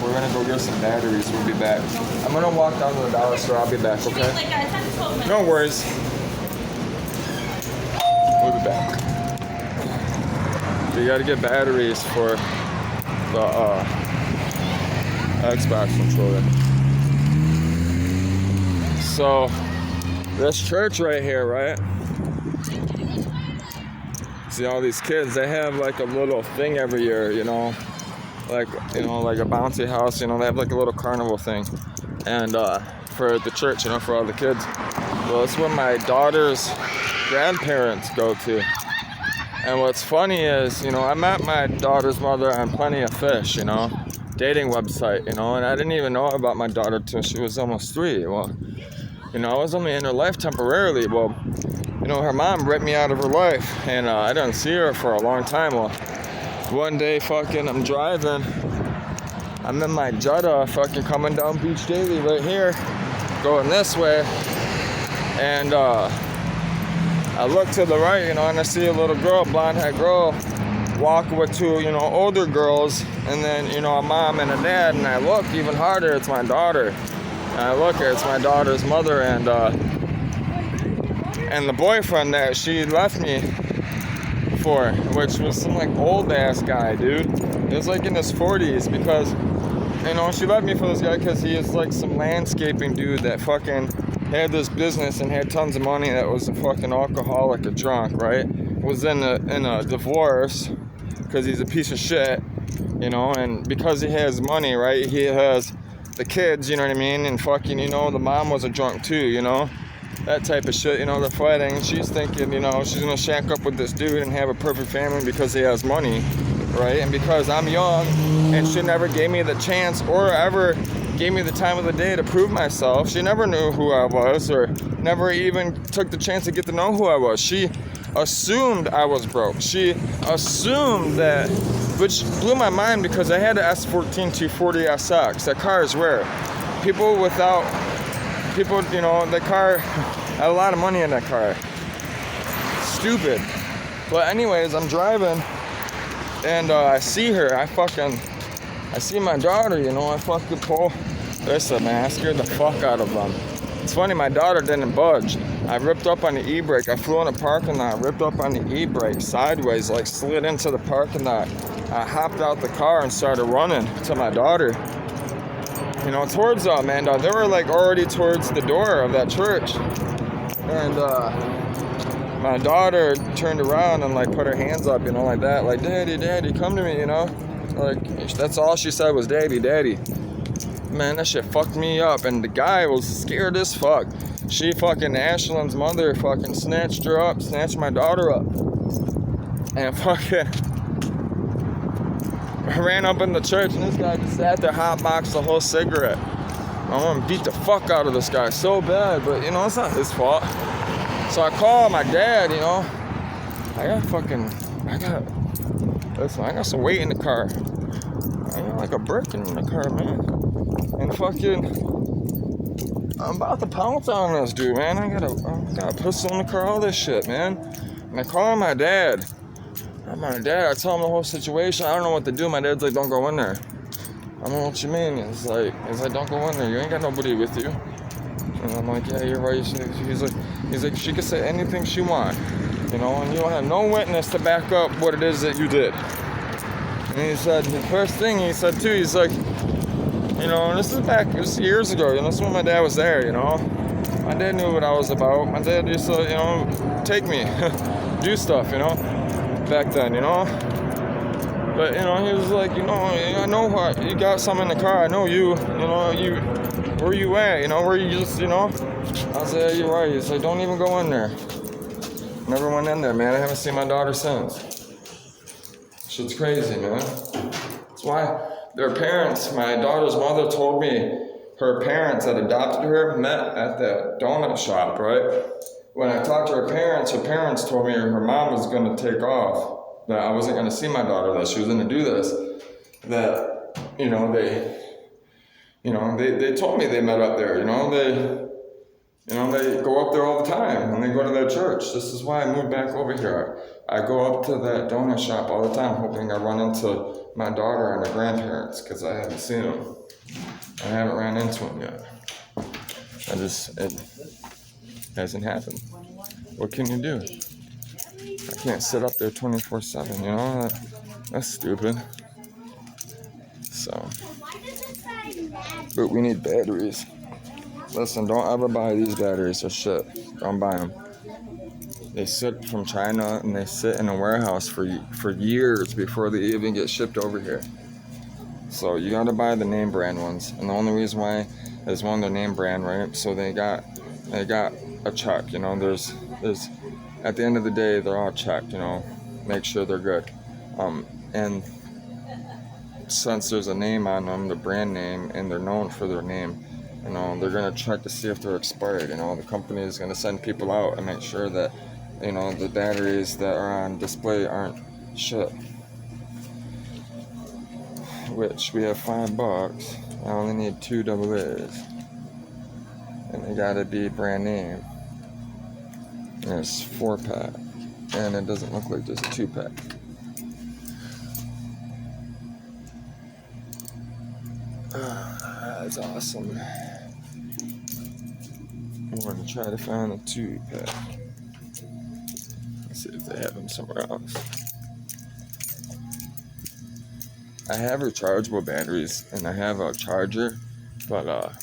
We're gonna go get some batteries. We'll be back. I'm gonna walk down to the dollar store. I'll be back, okay? Like 10 to 12 minutes. No worries. We'll be back. You gotta get batteries for the Xbox controller. So, this church right here, right? See all these kids, they have like a little thing every year, you know, like a bouncy house, you know, they have like a little carnival thing. And for the church, you know, for all the kids. Well, it's where my daughter's grandparents go to. And what's funny is, you know, I met my daughter's mother on Plenty of Fish, you know, dating website, you know, and I didn't even know about my daughter till she was almost 3. Well, you know, I was only in her life temporarily. Well, you know, her mom ripped me out of her life, and I didn't see her for a long time. Well, one day, fucking, I'm driving. I'm in my Jetta, fucking coming down Beach Daily right here, going this way, and I look to the right, you know, and I see a little girl, blonde-haired girl, walking with 2, you know, older girls, and then, you know, a mom and a dad, and I look even harder, it's my daughter. And I look, it's my daughter's mother, and the boyfriend that she left me for, which was some like old ass guy, dude. It was like in his 40s, because, you know, she left me for this guy because he is like some landscaping dude that fucking had this business and had tons of money that was a fucking alcoholic, a drunk, right? Was in a divorce because he's a piece of shit, you know, and because he has money, right? He has the kids, you know what I mean? And fucking, you know, the mom was a drunk too, you know? That type of shit, you know, they're fighting. And she's thinking, you know, she's gonna shack up with this dude and have a perfect family because he has money, right? And because I'm young and she never gave me the chance or ever gave me the time of the day to prove myself. She never knew who I was or never even took the chance to get to know who I was. She assumed I was broke. She assumed that, which blew my mind because I had an S14 240 SX. That car is rare. People, you know, the car, I had a lot of money in that car. Stupid. But anyways, I'm driving and I see her. I see my daughter, you know, I fucking pull. Listen, man, I scared the fuck out of them. It's funny, my daughter didn't budge. I ripped up on the e-brake. I flew in the parking lot, ripped up on the e-brake sideways, like slid into the parking lot. I hopped out the car and started running to my daughter. You know, towards Amanda. They were like already towards the door of that church. And my daughter turned around and like put her hands up, you know, like that. Like, Daddy, Daddy, come to me, you know. Like, that's all she said was Daddy, Daddy. Man, that shit fucked me up. And the guy was scared as fuck. She fucking, Ashlyn's mother fucking snatched her up, snatched my daughter up. And fucking ran up in the church, and this guy just sat there, hotboxed the whole cigarette. I want to beat the fuck out of this guy so bad, but you know, it's not his fault. So I called my dad, you know. I got some weight in the car. I got like a brick in the car, man. And fucking, I'm about to pounce on this dude, man. I got a pistol in the car, all this shit, man. And I call my dad. I tell him the whole situation. I don't know what to do. My dad's like, don't go in there. I'm like, what you mean? He's like, don't go in there. You ain't got nobody with you. And I'm like, yeah, you're right. He's like, she can say anything she want, you know, and you don't have no witness to back up what it is that you did. And he said, the first thing he said too, he's like, you know, this is years ago. You know, this is when my dad was there. You know, my dad knew what I was about. My dad used to, you know, take me, do stuff, you know. Back then, you know. But you know, he was like, you know, I know you got something in the car. I know you. You know, where you at? You know, where you just, you know. I was like, yeah, you're right. He's like, don't even go in there. Never went in there, man. I haven't seen my daughter since. Shit's crazy, man. That's why their parents, my daughter's mother told me her parents that adopted her met at the donut shop, right? When I talked to her parents told me her mom was going to take off, that I wasn't going to see my daughter, that she was going to do this, that, you know, they told me they met up there, you know, they go up there all the time, and they go to their church. This is why I moved back over here. I go up to that donut shop all the time, hoping I run into my daughter and her grandparents, because I haven't seen them. I haven't ran into them yet. It hasn't happened. What can you do? I can't sit up there 24/7, you know? That's stupid. So, but we need batteries. Listen, don't ever buy these batteries or shit. Don't buy them. They sit from China and they sit in a warehouse for years before they even get shipped over here. So you gotta buy the name brand ones. And the only reason why is one, their name brand, right? So they got a check, you know. There's at the end of the day, they're all checked, you know. Make sure they're good. And since there's a name on them, the brand name, and they're known for their name, you know, they're gonna check to see if they're expired. You know, the company is gonna send people out and make sure that, you know, the batteries that are on display aren't shit. Which we have $5. I only need 2 AA's, and they gotta be brand name. And it's 4-pack, and it doesn't look like there's a 2-pack. That's awesome. I'm going to try to find a 2-pack. Let's see if they have them somewhere else. I have rechargeable batteries and I have a charger, but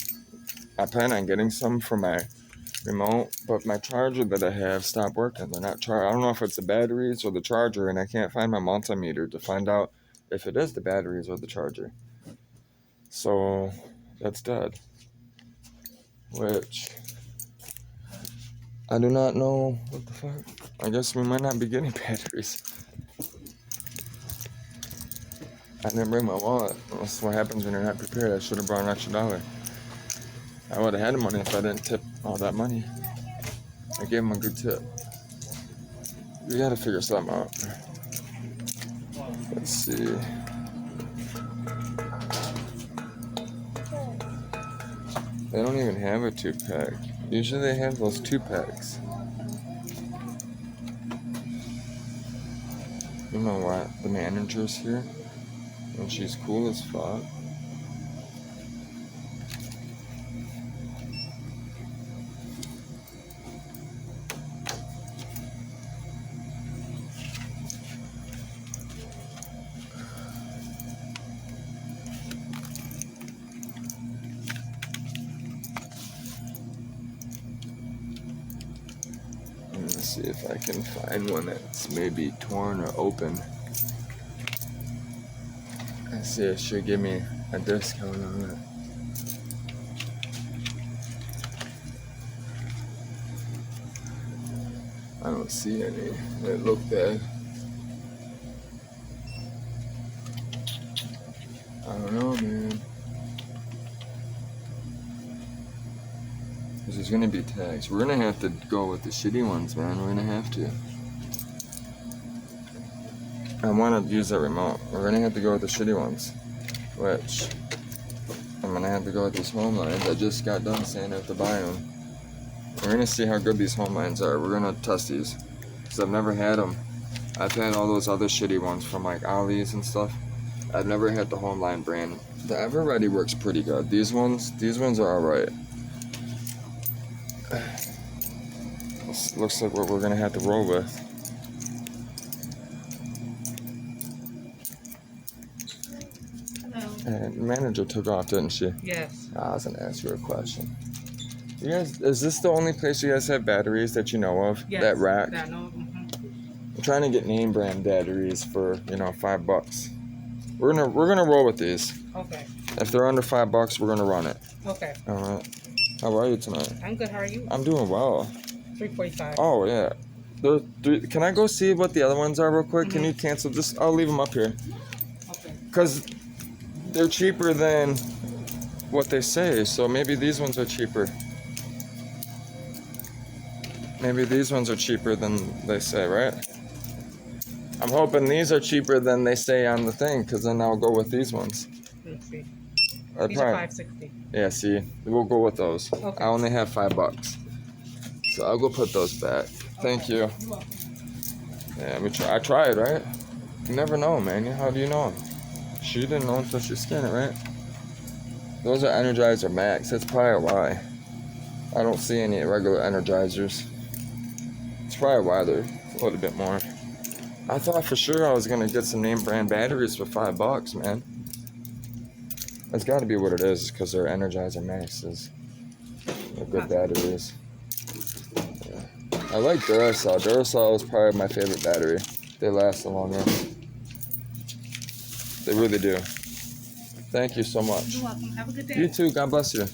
I plan on getting some for my remote, but my charger that I have stopped working. They're not I don't know if it's the batteries or the charger, and I can't find my multimeter to find out if it is the batteries or the charger. So that's dead. Which I do not know what the fuck. I guess we might not be getting batteries. I didn't bring my wallet. That's what happens when you're not prepared. I should have brought an extra $1. I would have had the money if I didn't tip all that money. I gave him a good tip. We gotta figure something out. Let's see. They don't even have a 2-pack. Usually they have those 2-packs. You know what? The manager's here. And she's cool as fuck. Let's see if I can find one that's maybe torn or open. Let's see if she'll give me a discount on it. I don't see any that look bad. I don't know, man. This is gonna be taxed. We're gonna have to go with the shitty ones, man. We're gonna have to. I want to use that remote. We're gonna have to go with the shitty ones, which I'm gonna have to go with these home lines. I just got done saying I have to buy them. We're gonna see how good these home lines are. We're gonna test these because I've never had them. I've had all those other shitty ones from like Ollie's and stuff. I've never had the home line brand. The Everready works pretty good. These ones are all right. This looks like what we're gonna have to roll with. And the manager took off, didn't she? Yes. I was gonna ask you a question. You guys, is this the only place you guys have batteries that you know of? Yes. That rack? That, no, I'm trying to get name brand batteries for $5. We're gonna roll with these. Okay. If they're under $5, we're gonna run it. Okay. All right. How are you tonight? I'm good. How are you? I'm doing well. 3:45. Oh yeah. Can I go see what the other ones are real quick? Can you cancel this? I'll leave them up here. Okay. Cause they're cheaper than what they say. So maybe these ones are cheaper. Maybe these ones are cheaper than they say, right? I'm hoping these are cheaper than they say on the thing, because then I'll go with these ones. Let's see. I'd These are probably- $5.60. Yeah, see, we'll go with those. Okay. I only have $5. So I'll go put those back. Thank you. You're welcome. Yeah, I tried, right? You never know, man. How do you know? She didn't know until she scanned it, right? Those are Energizer Max. That's probably why. I don't see any regular Energizers. It's probably why they're a little bit more. I thought for sure I was gonna get some name brand batteries for $5, man. That's got to be what it is, because they're Energizer Maxes. They're good batteries. Yeah. I like Duracell. Duracell is probably my favorite battery. They last the longest. They really do. Thank you so much. You're welcome. Have a good day. You too. God bless you.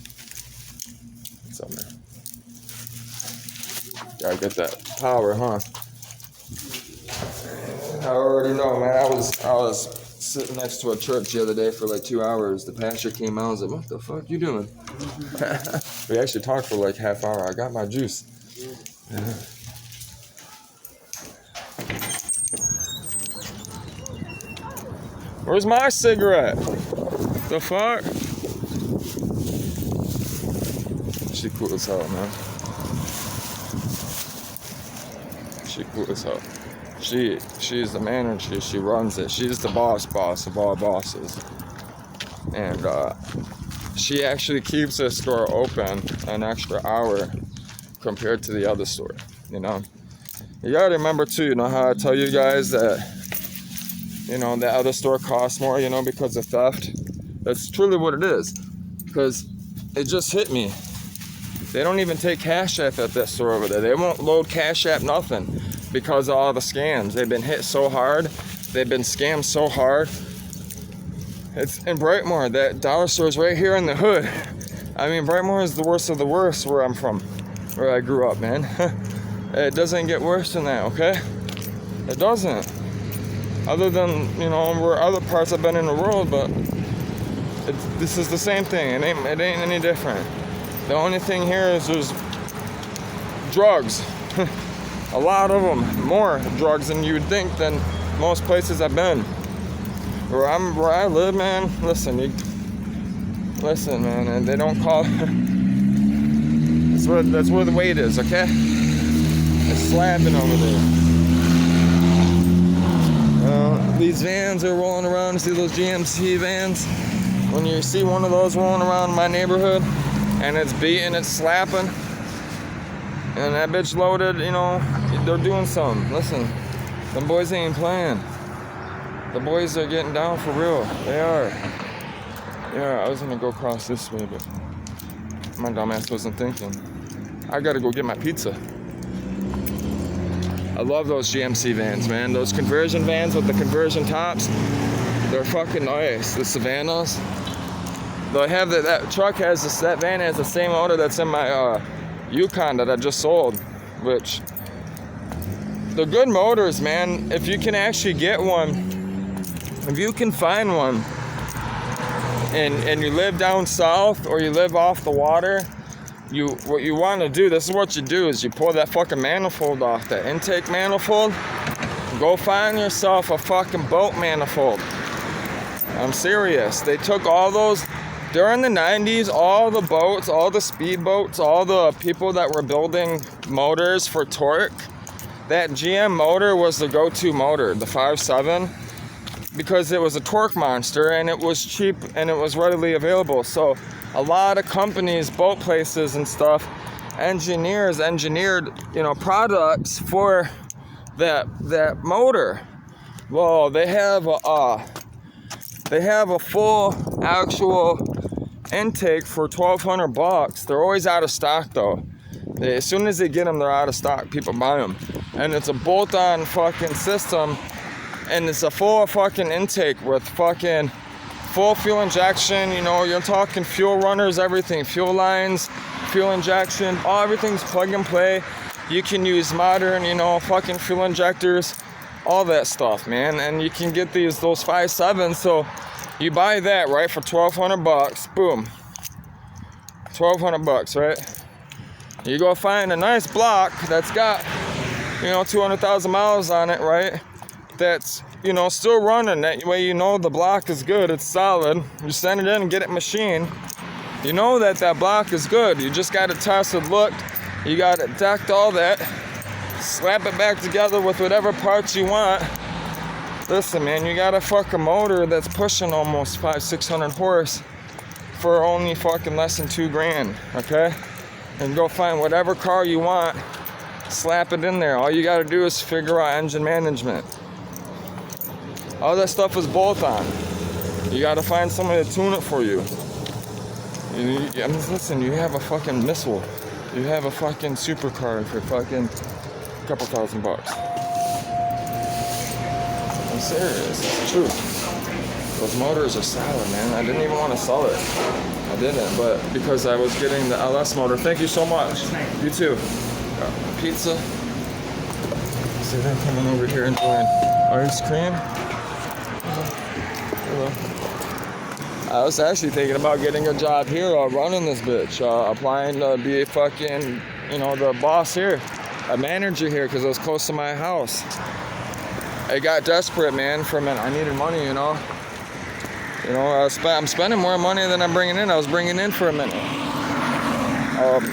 What's up, man? Gotta get that power, huh? I already know, man. I was sitting next to a church the other day for like 2 hours. The pastor came out and was like, "What the fuck you doing?" We actually talked for like half hour. I got my juice. Yeah. Where's my cigarette? The fuck? She cool as hell, man. She cool as hell. She's the manager. She runs it. She's the boss of all bosses. And she actually keeps this store open an extra hour compared to the other store, you know. You gotta remember too, you know how I tell you guys that, you know, the other store costs more, you know, because of theft. That's truly what it is. Because it just hit me. They don't even take Cash App at that store over there. They won't load Cash App, nothing, because of all the scams. They've been hit so hard. They've been scammed so hard. It's in Brightmoor. That dollar store is right here in the hood. I mean, Brightmoor is the worst of the worst where I'm from, where I grew up, man. It doesn't get worse than that, okay? It doesn't. Other than, you know, where other parts I've been in the world, but this is the same thing. It ain't any different. The only thing here is there's drugs. A lot of them. More drugs than you would think than most places I've been. Where I live, man, listen, man, and they don't call that's where the weight is, okay? It's slapping over there. These vans are rolling around. See those GMC vans? When you see one of those rolling around in my neighborhood and it's beating, it's slapping, and that bitch loaded, you know, they're doing something. Listen, them boys ain't playing. The boys are getting down for real. They are. Yeah, I was gonna go across this way, but my dumbass wasn't thinking. I gotta go get my pizza. I love those GMC vans, man. Those conversion vans with the conversion tops, they're fucking nice. The Savannahs. They have that truck has this, that van has the same motor that's in my Yukon that I just sold, which they're good motors, man. If you can actually get one, if you can find one, and you live down south or you live off the water, what you want to do, this is what you do, is you pull that fucking manifold off, that intake manifold. Go find yourself a fucking boat manifold. I'm serious. They took all those during the 90s, all the boats, all the speedboats, all the people that were building motors for torque. That GM motor was the go-to motor, the 5.7, because it was a torque monster and it was cheap and it was readily available. So a lot of companies, boat places and stuff, engineered, you know, products for that motor. Well, they have a full actual intake for $1,200. They're always out of stock though. As soon as they get them, they're out of stock. People buy them, and it's a bolt-on fucking system, and it's a full fucking intake with fucking full fuel injection. You know, you're talking fuel runners, everything, fuel lines, fuel injection, everything's plug and play. You can use modern, you know, fucking fuel injectors, all that stuff, man. And you can get those 5.7s. So you buy that, right, for $1,200. Boom, $1,200, right? You go find a nice block that's got, you know, 200,000 miles on it, right? That's, you know, still running. That way, you know the block is good, it's solid. You send it in and get it machined. You know that block is good. You just got to test it, look. You got it decked, all that. Slap it back together with whatever parts you want. Listen, man, you got a fucking motor that's pushing almost 500-600 horse for only fucking less than $2,000, okay? And go find whatever car you want, slap it in there. All you got to do is figure out engine management. All that stuff is bolt-on. You got to find somebody to tune it for you. Listen, you have a fucking missile. You have a fucking supercar for fucking a couple $1,000. I'm serious, it's the truth. Those motors are solid, man. I didn't even want to sell it. I didn't, but because I was getting the LS motor. Thank you so much. You too. Pizza. See them coming over here enjoying ice cream. Hello. I was actually thinking about getting a job here, running this bitch, applying to be a fucking, you know, the boss here, a manager here, because it was close to my house. I got desperate, man, for a minute. I needed money, you know. You know, I'm spending more money than I'm bringing in. I was bringing in for a minute.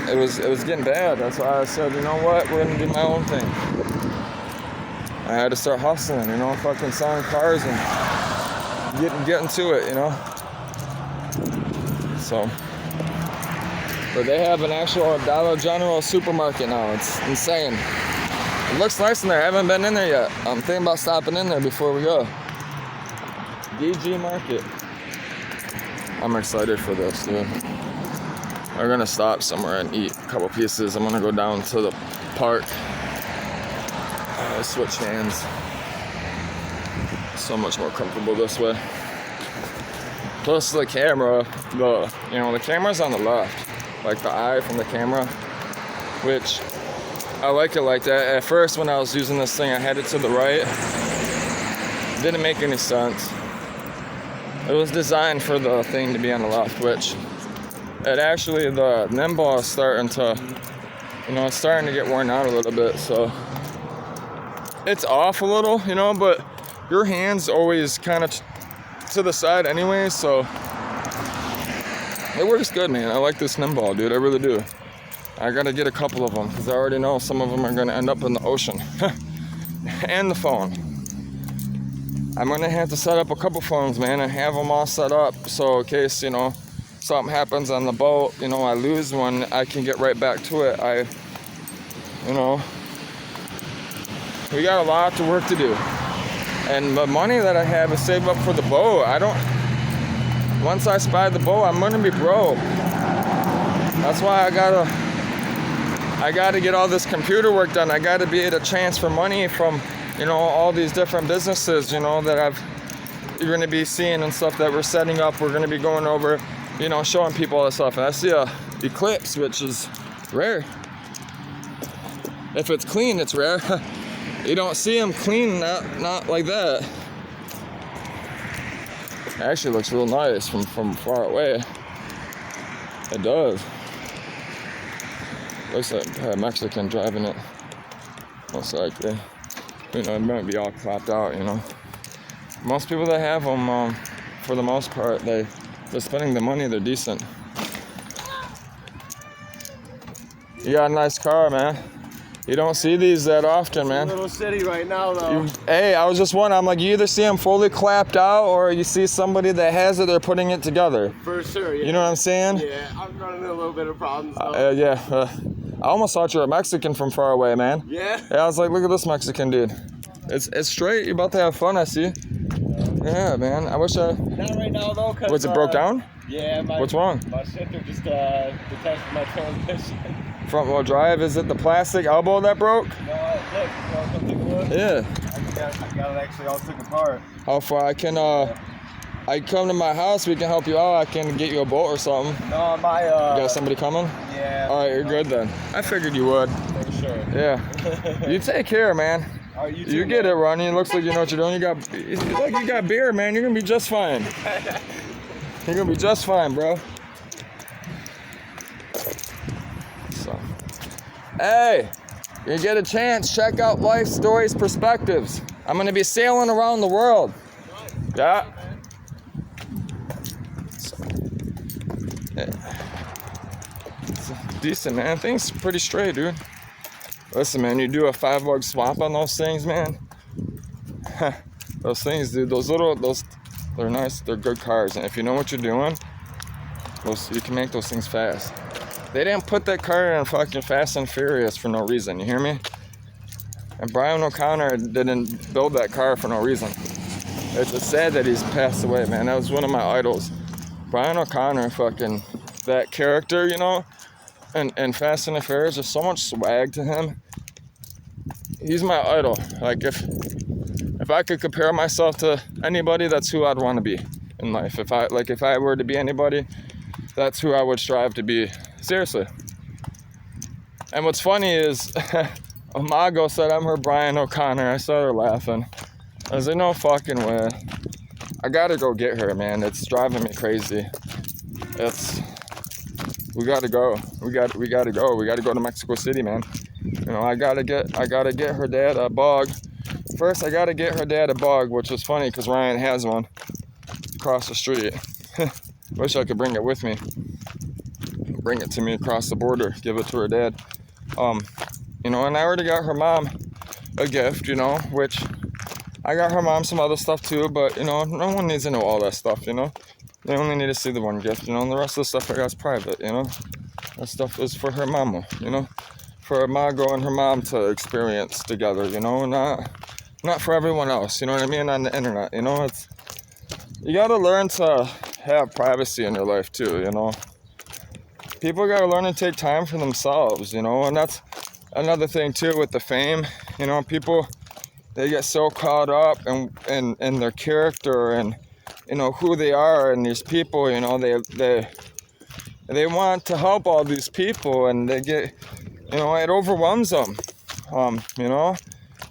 It was getting bad. That's why I said, you know what, we're gonna do my own thing. I had to start hustling, you know, fucking selling cars and getting to it, you know. So, but they have an actual Dollar General supermarket now. It's insane. It looks nice in there. I haven't been in there yet. I'm thinking about stopping in there before we go. DG Market. I'm excited for this, dude. we're gonna stop somewhere and eat a couple pieces. I'm gonna go down to the park. Switch hands. So much more comfortable this way. Plus the camera, the camera's on the left, like the eye from the camera, which I like it like that. At first, when I was using this thing, I had it to the right. Didn't make any sense. It was designed for the thing to be on the left, which it actually, the nimble is starting to, it's starting to get worn out a little bit, so it's off a little, but your hand's always kind of to the side anyway, so it works good, man. I like this nimble, dude, I really do. I gotta get a couple of them, because I already know some of them are gonna end up in the ocean. And the phone. I'm gonna have to set up a couple phones, man, and have them all set up, so in case, something happens on the boat, I lose one, I can get right back to it. We got a lot of work to do. And the money that I have is saved up for the boat. Once I spy the boat, I'm gonna be broke. That's why I gotta get all this computer work done. I gotta be able to transfer money from, all these different businesses, that you're gonna be seeing and stuff that we're setting up. We're gonna be going over, showing people all this stuff. And I see a Eclipse, which is rare. If it's clean, it's rare. You don't see them clean, not like that. It actually looks real nice from far away. It does. Looks like a Mexican driving it. Most likely. It might be all clapped out, Most people that have them, for the most part, they're spending the money, they're decent. You got a nice car, man. You don't see these that often, man. It's a little city right now, though. Hey, I was just wondering, I'm like, you either see them fully clapped out or you see somebody that has it, they're putting it together. For sure, yeah. You know what I'm saying? Yeah, I'm running into a little bit of problems, though. I almost thought you were a Mexican from far away, man. Yeah? Yeah, I was like, look at this Mexican dude. It's straight. You're about to have fun, I see. Yeah, man. I wish I... Not right now, though, because... Was it broke down? Yeah, What's wrong? My shifter just detached from my transmission. Front wheel drive, is it the plastic elbow that broke? No, look, you want to come take a look? Yeah. I got it actually all took apart. How far? I come to my house, we can help you out. I can get you a boat or something. No, my, You got somebody coming? Yeah. Alright, you're good then. I figured you would. For sure. Yeah. You take care, man. All right, you too, You get man. it, Ronnie. It looks like you know what you're doing. You got beer, man. You're gonna be just fine. You're gonna be just fine, bro. So, hey, you get a chance, check out Life Stories Perspectives. I'm gonna be sailing around the world. Yeah. It's decent, man. Things pretty straight, dude. Listen, man, you do a $5 swap on those things, man. Those things, dude, they're nice, they're good cars. And if you know what you're doing, you can make those things fast. They didn't put that car in fucking Fast and Furious for no reason, you hear me? And Brian O'Connor didn't build that car for no reason. It's just sad that he's passed away, man. That was one of my idols. Brian O'Connor, fucking, that character, and Fast and the Furious, there's so much swag to him. He's my idol. Like, if I could compare myself to anybody, that's who I'd want to be in life. If I were to be anybody, that's who I would strive to be. Seriously. And what's funny is, Amago said, I'm her Brian O'Connor. I started her laughing. I was like, no fucking way. I gotta go get her, man. It's driving me crazy. We gotta go. We gotta go. We gotta go to Mexico City, man. I gotta get her dad a bug. First, I gotta get her dad a bug, which is funny because Ryan has one across the street. Wish I could bring it with me. Bring it to me across the border. Give it to her dad. And I already got her mom a gift, which I got her mom some other stuff too, but no one needs to know all that stuff, They only need to see the one gift, and the rest of the stuff I got is private, That stuff is for her mama, For Margot and her mom to experience together, not for everyone else, you know what I mean, on the internet, you gotta learn to have privacy in your life too, people gotta learn to take time for themselves, you know, and that's another thing too with the fame. You know, people, they get so caught up in their character and, you know, who they are, and these people, you know, they want to help all these people, and they get, you know, it overwhelms them, you know,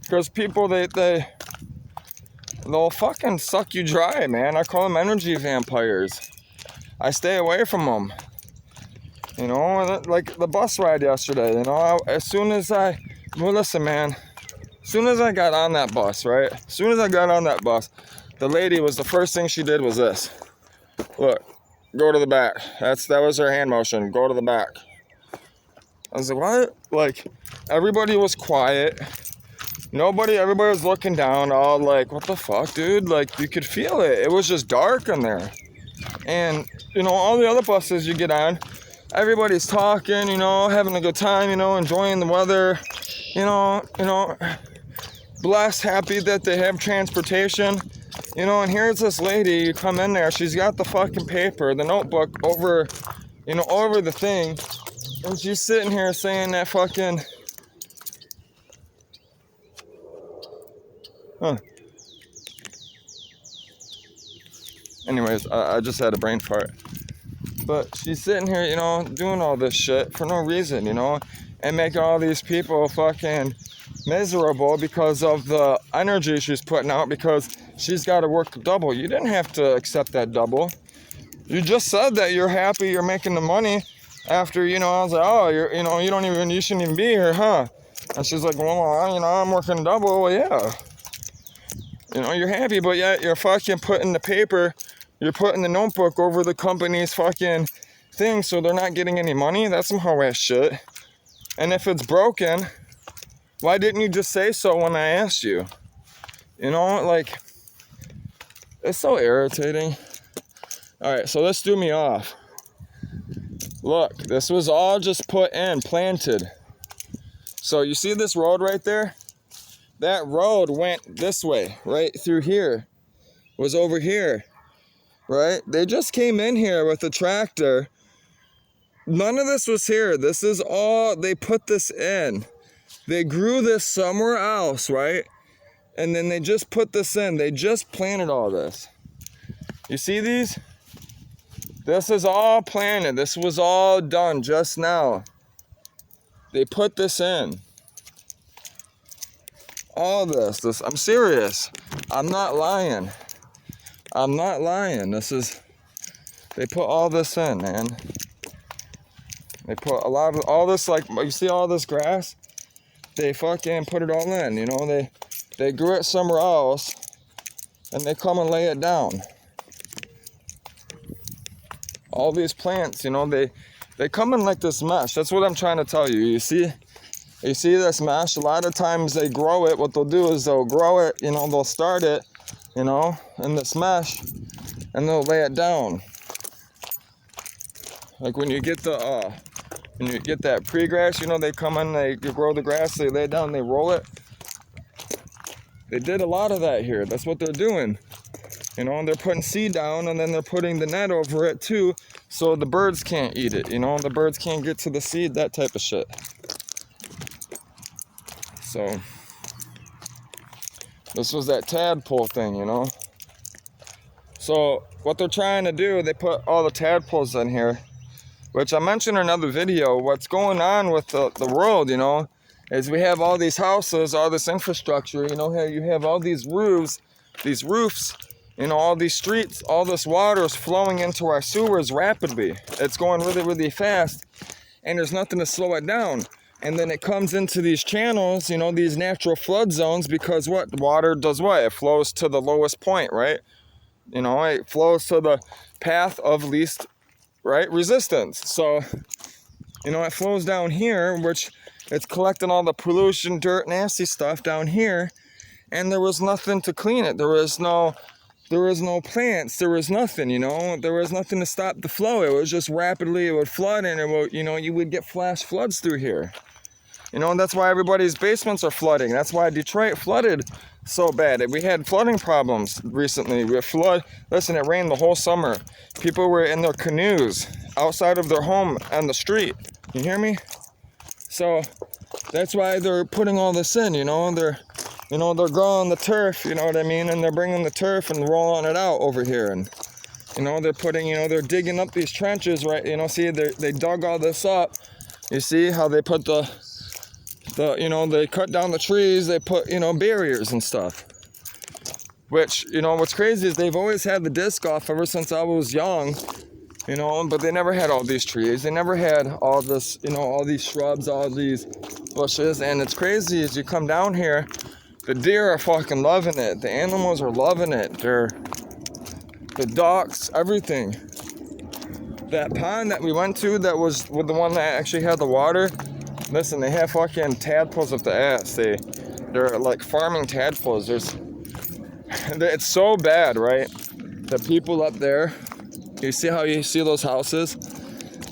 because people, they'll fucking suck you dry, man. I call them energy vampires. I stay away from them. You know, like the bus ride yesterday, you know, as soon as I got on that bus, right? As soon as I got on that bus, the lady was, the first thing she did was this. Look, go to the back. That was her hand motion, go to the back. I was like, what? Like, everybody was quiet. Everybody was looking down, all like, what the fuck, dude? Like, you could feel it. It was just dark in there. And, you know, all the other buses you get on, everybody's talking, you know, having a good time, you know, enjoying the weather, you know, blessed, happy that they have transportation, you know, and here's this lady, you come in there, she's got the fucking paper, the notebook over, you know, over the thing, and she's sitting here saying that fucking, Anyways, I just had a brain fart. But she's sitting here, you know, doing all this shit for no reason, you know, and making all these people fucking miserable because of the energy she's putting out, because she's got to work double. You didn't have to accept that double. You just said that you're happy you're making the money after, you know, I was like, oh, you shouldn't even be here, huh? And she's like, well, you know, I'm working double. Well, yeah. You know, you're happy, but yet you're fucking putting the paper, you're putting the notebook over the company's fucking thing so they're not getting any money. That's some hoe ass shit. And if it's broken, why didn't you just say so when I asked you? You know, like, it's so irritating. Alright, so this threw me off. Look, this was all just put in, planted. So you see this road right there? That road went this way, right through here. Was over here, right? They just came in here with a tractor. None of this was here. This is all, they put this in. They grew this somewhere else, right? And then they just put this in. They just planted all this. You see these? This is all planted. This was all done just now. They put this in. All this, I'm serious. I'm not lying. I'm not lying. They put all this in, man. They put a lot of, all this, like, you see all this grass? They fucking put it all in, you know? They grew it somewhere else, and they come and lay it down. All these plants, you know, they come in like this mesh. That's what I'm trying to tell you. You see this mesh? A lot of times they grow it. What they'll do is they'll grow it, you know, they'll start it, you know, in this mesh, and they'll lay it down. Like when you get that pre-grass, you know, they come in, they grow the grass, they lay it down, they roll it. They did a lot of that here. That's what they're doing. You know, they're putting seed down, and then they're putting the net over it too, so the birds can't eat it, you know, the birds can't get to the seed, that type of shit. So, this was that tadpole thing, you know. So, what they're trying to do, they put all the tadpoles in here, which I mentioned in another video. What's going on with the world, you know, is we have all these houses, all this infrastructure, you know, you have all these roofs, you know, all these streets, all this water is flowing into our sewers rapidly. It's going really, really fast, and there's nothing to slow it down. And then it comes into these channels, you know, these natural flood zones, because what? Water does what? It flows to the lowest point, right? You know, it flows to the path of least, right, resistance. So, you know, it flows down here, which it's collecting all the pollution, dirt, nasty stuff down here, and there was nothing to clean it. There was no plants, there was nothing, you know, there was nothing to stop the flow. It was just rapidly, it would flood, and it would, you know, you would get flash floods through here. You know, that's why everybody's basements are flooding. That's why Detroit flooded so bad. We had flooding problems recently. Listen, it rained the whole summer. People were in their canoes outside of their home on the street. You hear me? So that's why they're putting all this in, you know. They're growing the turf, you know what I mean? And they're bringing the turf and rolling it out over here. And, you know, they're putting, you know, they're digging up these trenches, right? You know, see, they dug all this up. You see how they put you know, they cut down the trees, they put, you know, barriers and stuff. Which, you know, what's crazy is they've always had the disc golf ever since I was young, you know, but they never had all these trees. They never had all this, you know, all these shrubs, all these bushes. And it's crazy as you come down here, the deer are fucking loving it. The animals are loving it. The ducks, everything. That pond that we went to that was with the one that actually had the water, listen, they have fucking tadpoles up the ass. They're like farming tadpoles. It's so bad, right? The people up there, you see how you see those houses?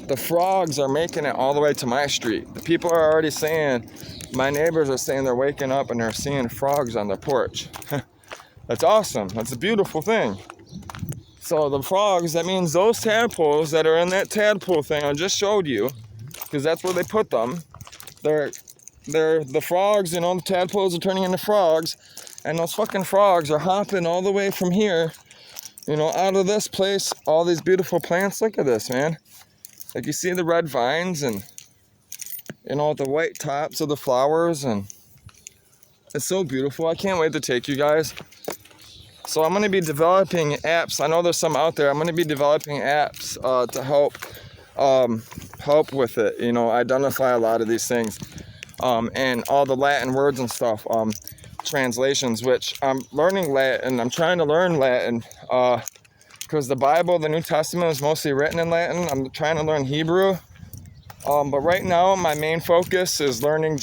The frogs are making it all the way to my street. The people are already saying, my neighbors are saying they're waking up and they're seeing frogs on their porch. That's awesome. That's a beautiful thing. So the frogs, that means those tadpoles that are in that tadpole thing I just showed you, because that's where they put them. They're the frogs, you know, the tadpoles are turning into frogs, and those fucking frogs are hopping all the way from here, you know, out of this place, all these beautiful plants. Look at this, man. Like, you see the red vines and, you know, the white tops of the flowers, and it's so beautiful. I can't wait to take you guys. So I'm going to be developing apps. I know there's some out there. I'm going to be developing apps to help with it, you know, identify a lot of these things, and all the Latin words and stuff, translations, which I'm learning Latin. I'm trying to learn Latin because the Bible, the New Testament, is mostly written in Latin. I'm trying to learn Hebrew, but right now my main focus is learning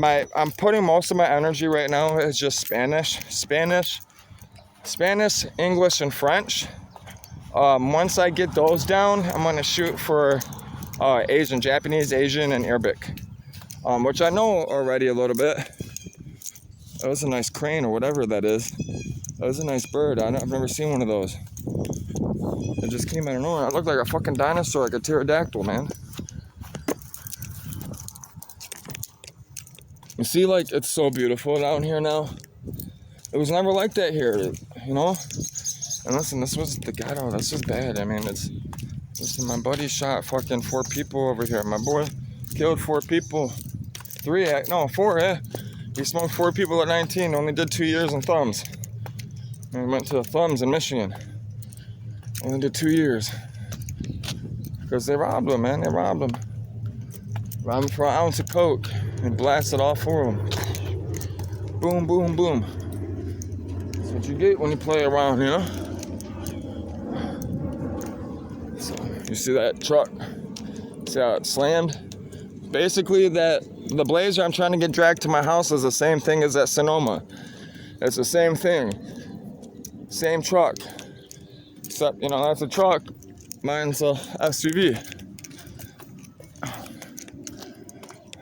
I'm putting most of my energy right now is just Spanish, English, and French. Once I get those down, I'm going to shoot for Japanese, Asian, and Arabic, which I know already a little bit. That was a nice crane or whatever that is. That was a nice bird. I've never seen one of those. It just came out of nowhere. It looked like a fucking dinosaur, like a pterodactyl, man. You see, like, it's so beautiful down here now. It was never like that here, you know? And listen, this was the ghetto. This was bad. I mean, listen, my buddy shot fucking 4 people over here. My boy killed 4 people. 4, yeah. He smoked 4 people at 19, only did 2 years in Thumbs. And he went to Thumbs in Michigan. Only did 2 years. Because they robbed him, man. They robbed him. Robbed him for an ounce of coke and blasted all 4 of them. Boom, boom, boom. That's what you get when you play around, you know? So, you see that truck? See how it slammed? Basically, the Blazer I'm trying to get dragged to my house is the same thing as that Sonoma. It's the same thing. Same truck. Except, you know, that's a truck. Mine's a SUV.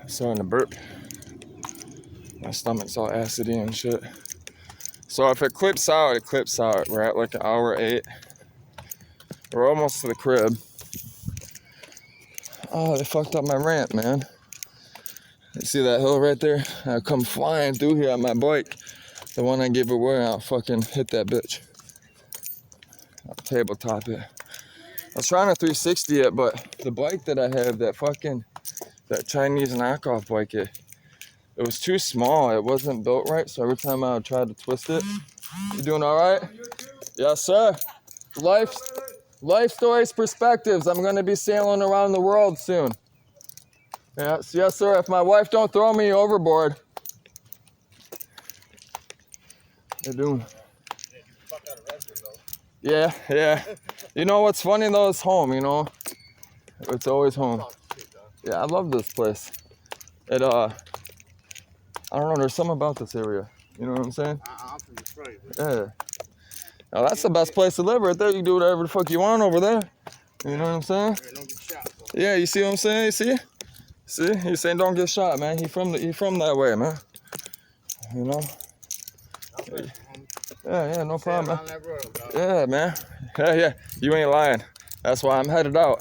Starting to burp. My stomach's all acidy and shit. So if it clips out, it clips out. We're at like 1 hour 8. We're almost to the crib. Oh, they fucked up my ramp, man. You see that hill right there? I come flying through here on my bike. The one I gave away, I'll fucking hit that bitch. I'll tabletop it. I was trying to 360 it, but the bike that I have, that Chinese knockoff bike, it was too small. It wasn't built right, so every time I would try to twist it. You doing all right? Yes, sir. Life stories, perspectives. I'm going to be sailing around the world soon. Yes, sir. If my wife don't throw me overboard. How you doing? Yeah. You know what's funny though? It's home, you know? It's always home. Yeah, I love this place. I don't know, there's something about this area. You know what I'm saying? I'm from Detroit. Yeah. Now that's the best place to live right there. You can do whatever the fuck you want over there. You know what I'm saying? Yeah, you see what I'm saying? You see? See, he's saying don't get shot, man. He from that way, man. You know. Yeah, no problem, man. Yeah, man. Yeah, you ain't lying. That's why I'm headed out.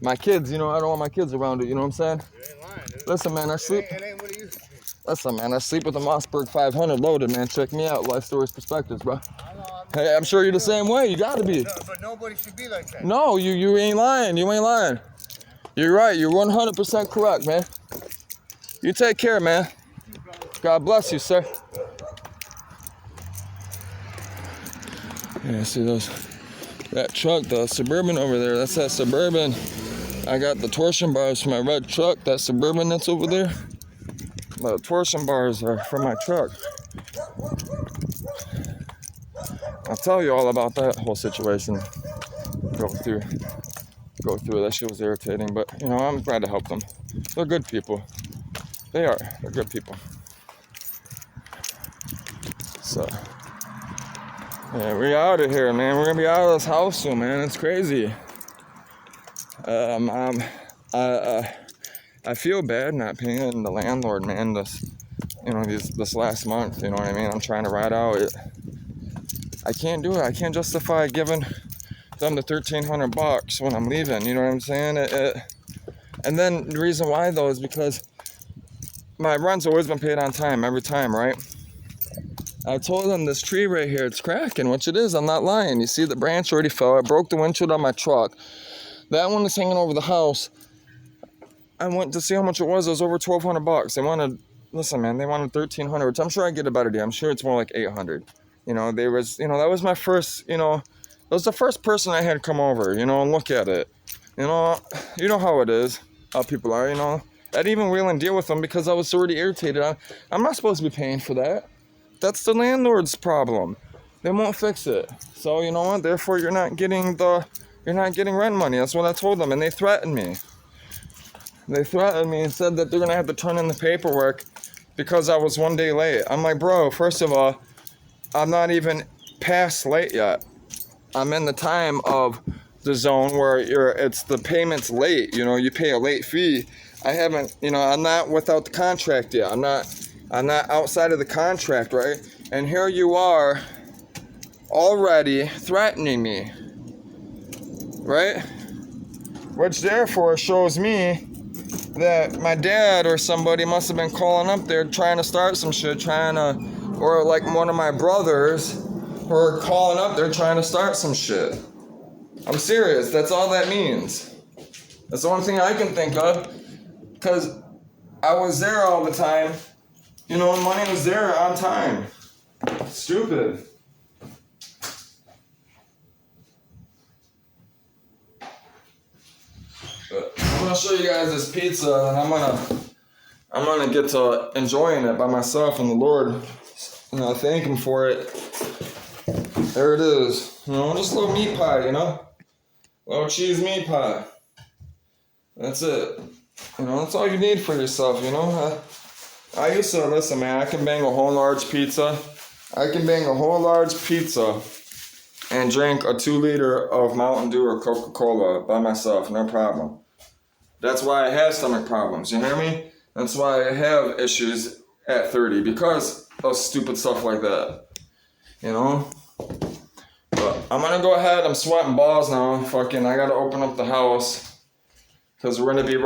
My kids, you know, I don't want my kids around it. You know what I'm saying? You ain't lying, dude. Listen, man, I sleep. It ain't what it used to be. Listen, man, I sleep with the Mossberg 500 loaded, man. Check me out, Life Stories Perspectives, bro. Hey, I'm sure you're the same way. You gotta be. No, but nobody should be like that. No, you ain't lying. You ain't lying. You're right. You're 100% correct, man. You take care, man. God bless you, sir. Yeah, see that truck, the Suburban over there. That's that Suburban. I got the torsion bars for my red truck. That Suburban that's over there. The torsion bars are for my truck. I'll tell you all about that whole situation. Go through. That shit was irritating, but you know, I'm glad to help them. They're good people. They are. They're good people. So, yeah, we out of here, man. We're gonna be out of this house soon, man. It's crazy. I feel bad not paying the landlord, man. This last month, you know what I mean? I'm trying to ride out it. I can't do it. I can't justify giving them the $1,300 when I'm leaving. You know what I'm saying? And then the reason why though is because my rent's always been paid on time, every time, right? I told them this tree right here, it's cracking, which it is. I'm not lying. You see, the branch already fell. I broke the windshield on my truck. That one is hanging over the house. I went to see how much it was. It was over $1,200. They wanted, listen, man, they wanted $1,300, which I'm sure I get a better deal. I'm sure it's more like $800. You know, that was my first, you know, it was the first person I had come over, you know, and look at it. You know how it is, how people are, you know. I didn't even wheel and deal with them because I was already irritated. I'm not supposed to be paying for that. That's the landlord's problem. They won't fix it. So you know what? Therefore, you're not getting rent money. That's what I told them, and they threatened me. They threatened me and said that they're gonna have to turn in the paperwork because I was 1 day late. I'm like, bro, first of all, I'm not even past late yet. I'm in the time of the zone where it's the payment's late. You know, you pay a late fee. I haven't, you know, I'm not without the contract yet. I'm not outside of the contract, right? And here you are already threatening me, right? Which therefore shows me that my dad or somebody must have been calling up there trying to start some shit, or like one of my brothers who are calling up there trying to start some shit. I'm serious. That's all that means. That's the only thing I can think of. Because I was there all the time. You know, money was there on time. Stupid. But I'm gonna show you guys this pizza, and I'm gonna get to enjoying it by myself, and the Lord, you know, thank Him for it. There it is. You know, just a little meat pie, you know, little cheese meat pie. That's it. You know, that's all you need for yourself. You know, I used to listen, man. I can bang a whole large pizza. And drink a 2-liter of Mountain Dew or Coca-Cola by myself, no problem. That's why I have stomach problems, you hear me? That's why I have issues at 30, because of stupid stuff like that, you know? But I'm gonna go ahead, I'm sweating balls now, I gotta open up the house, because we're gonna be right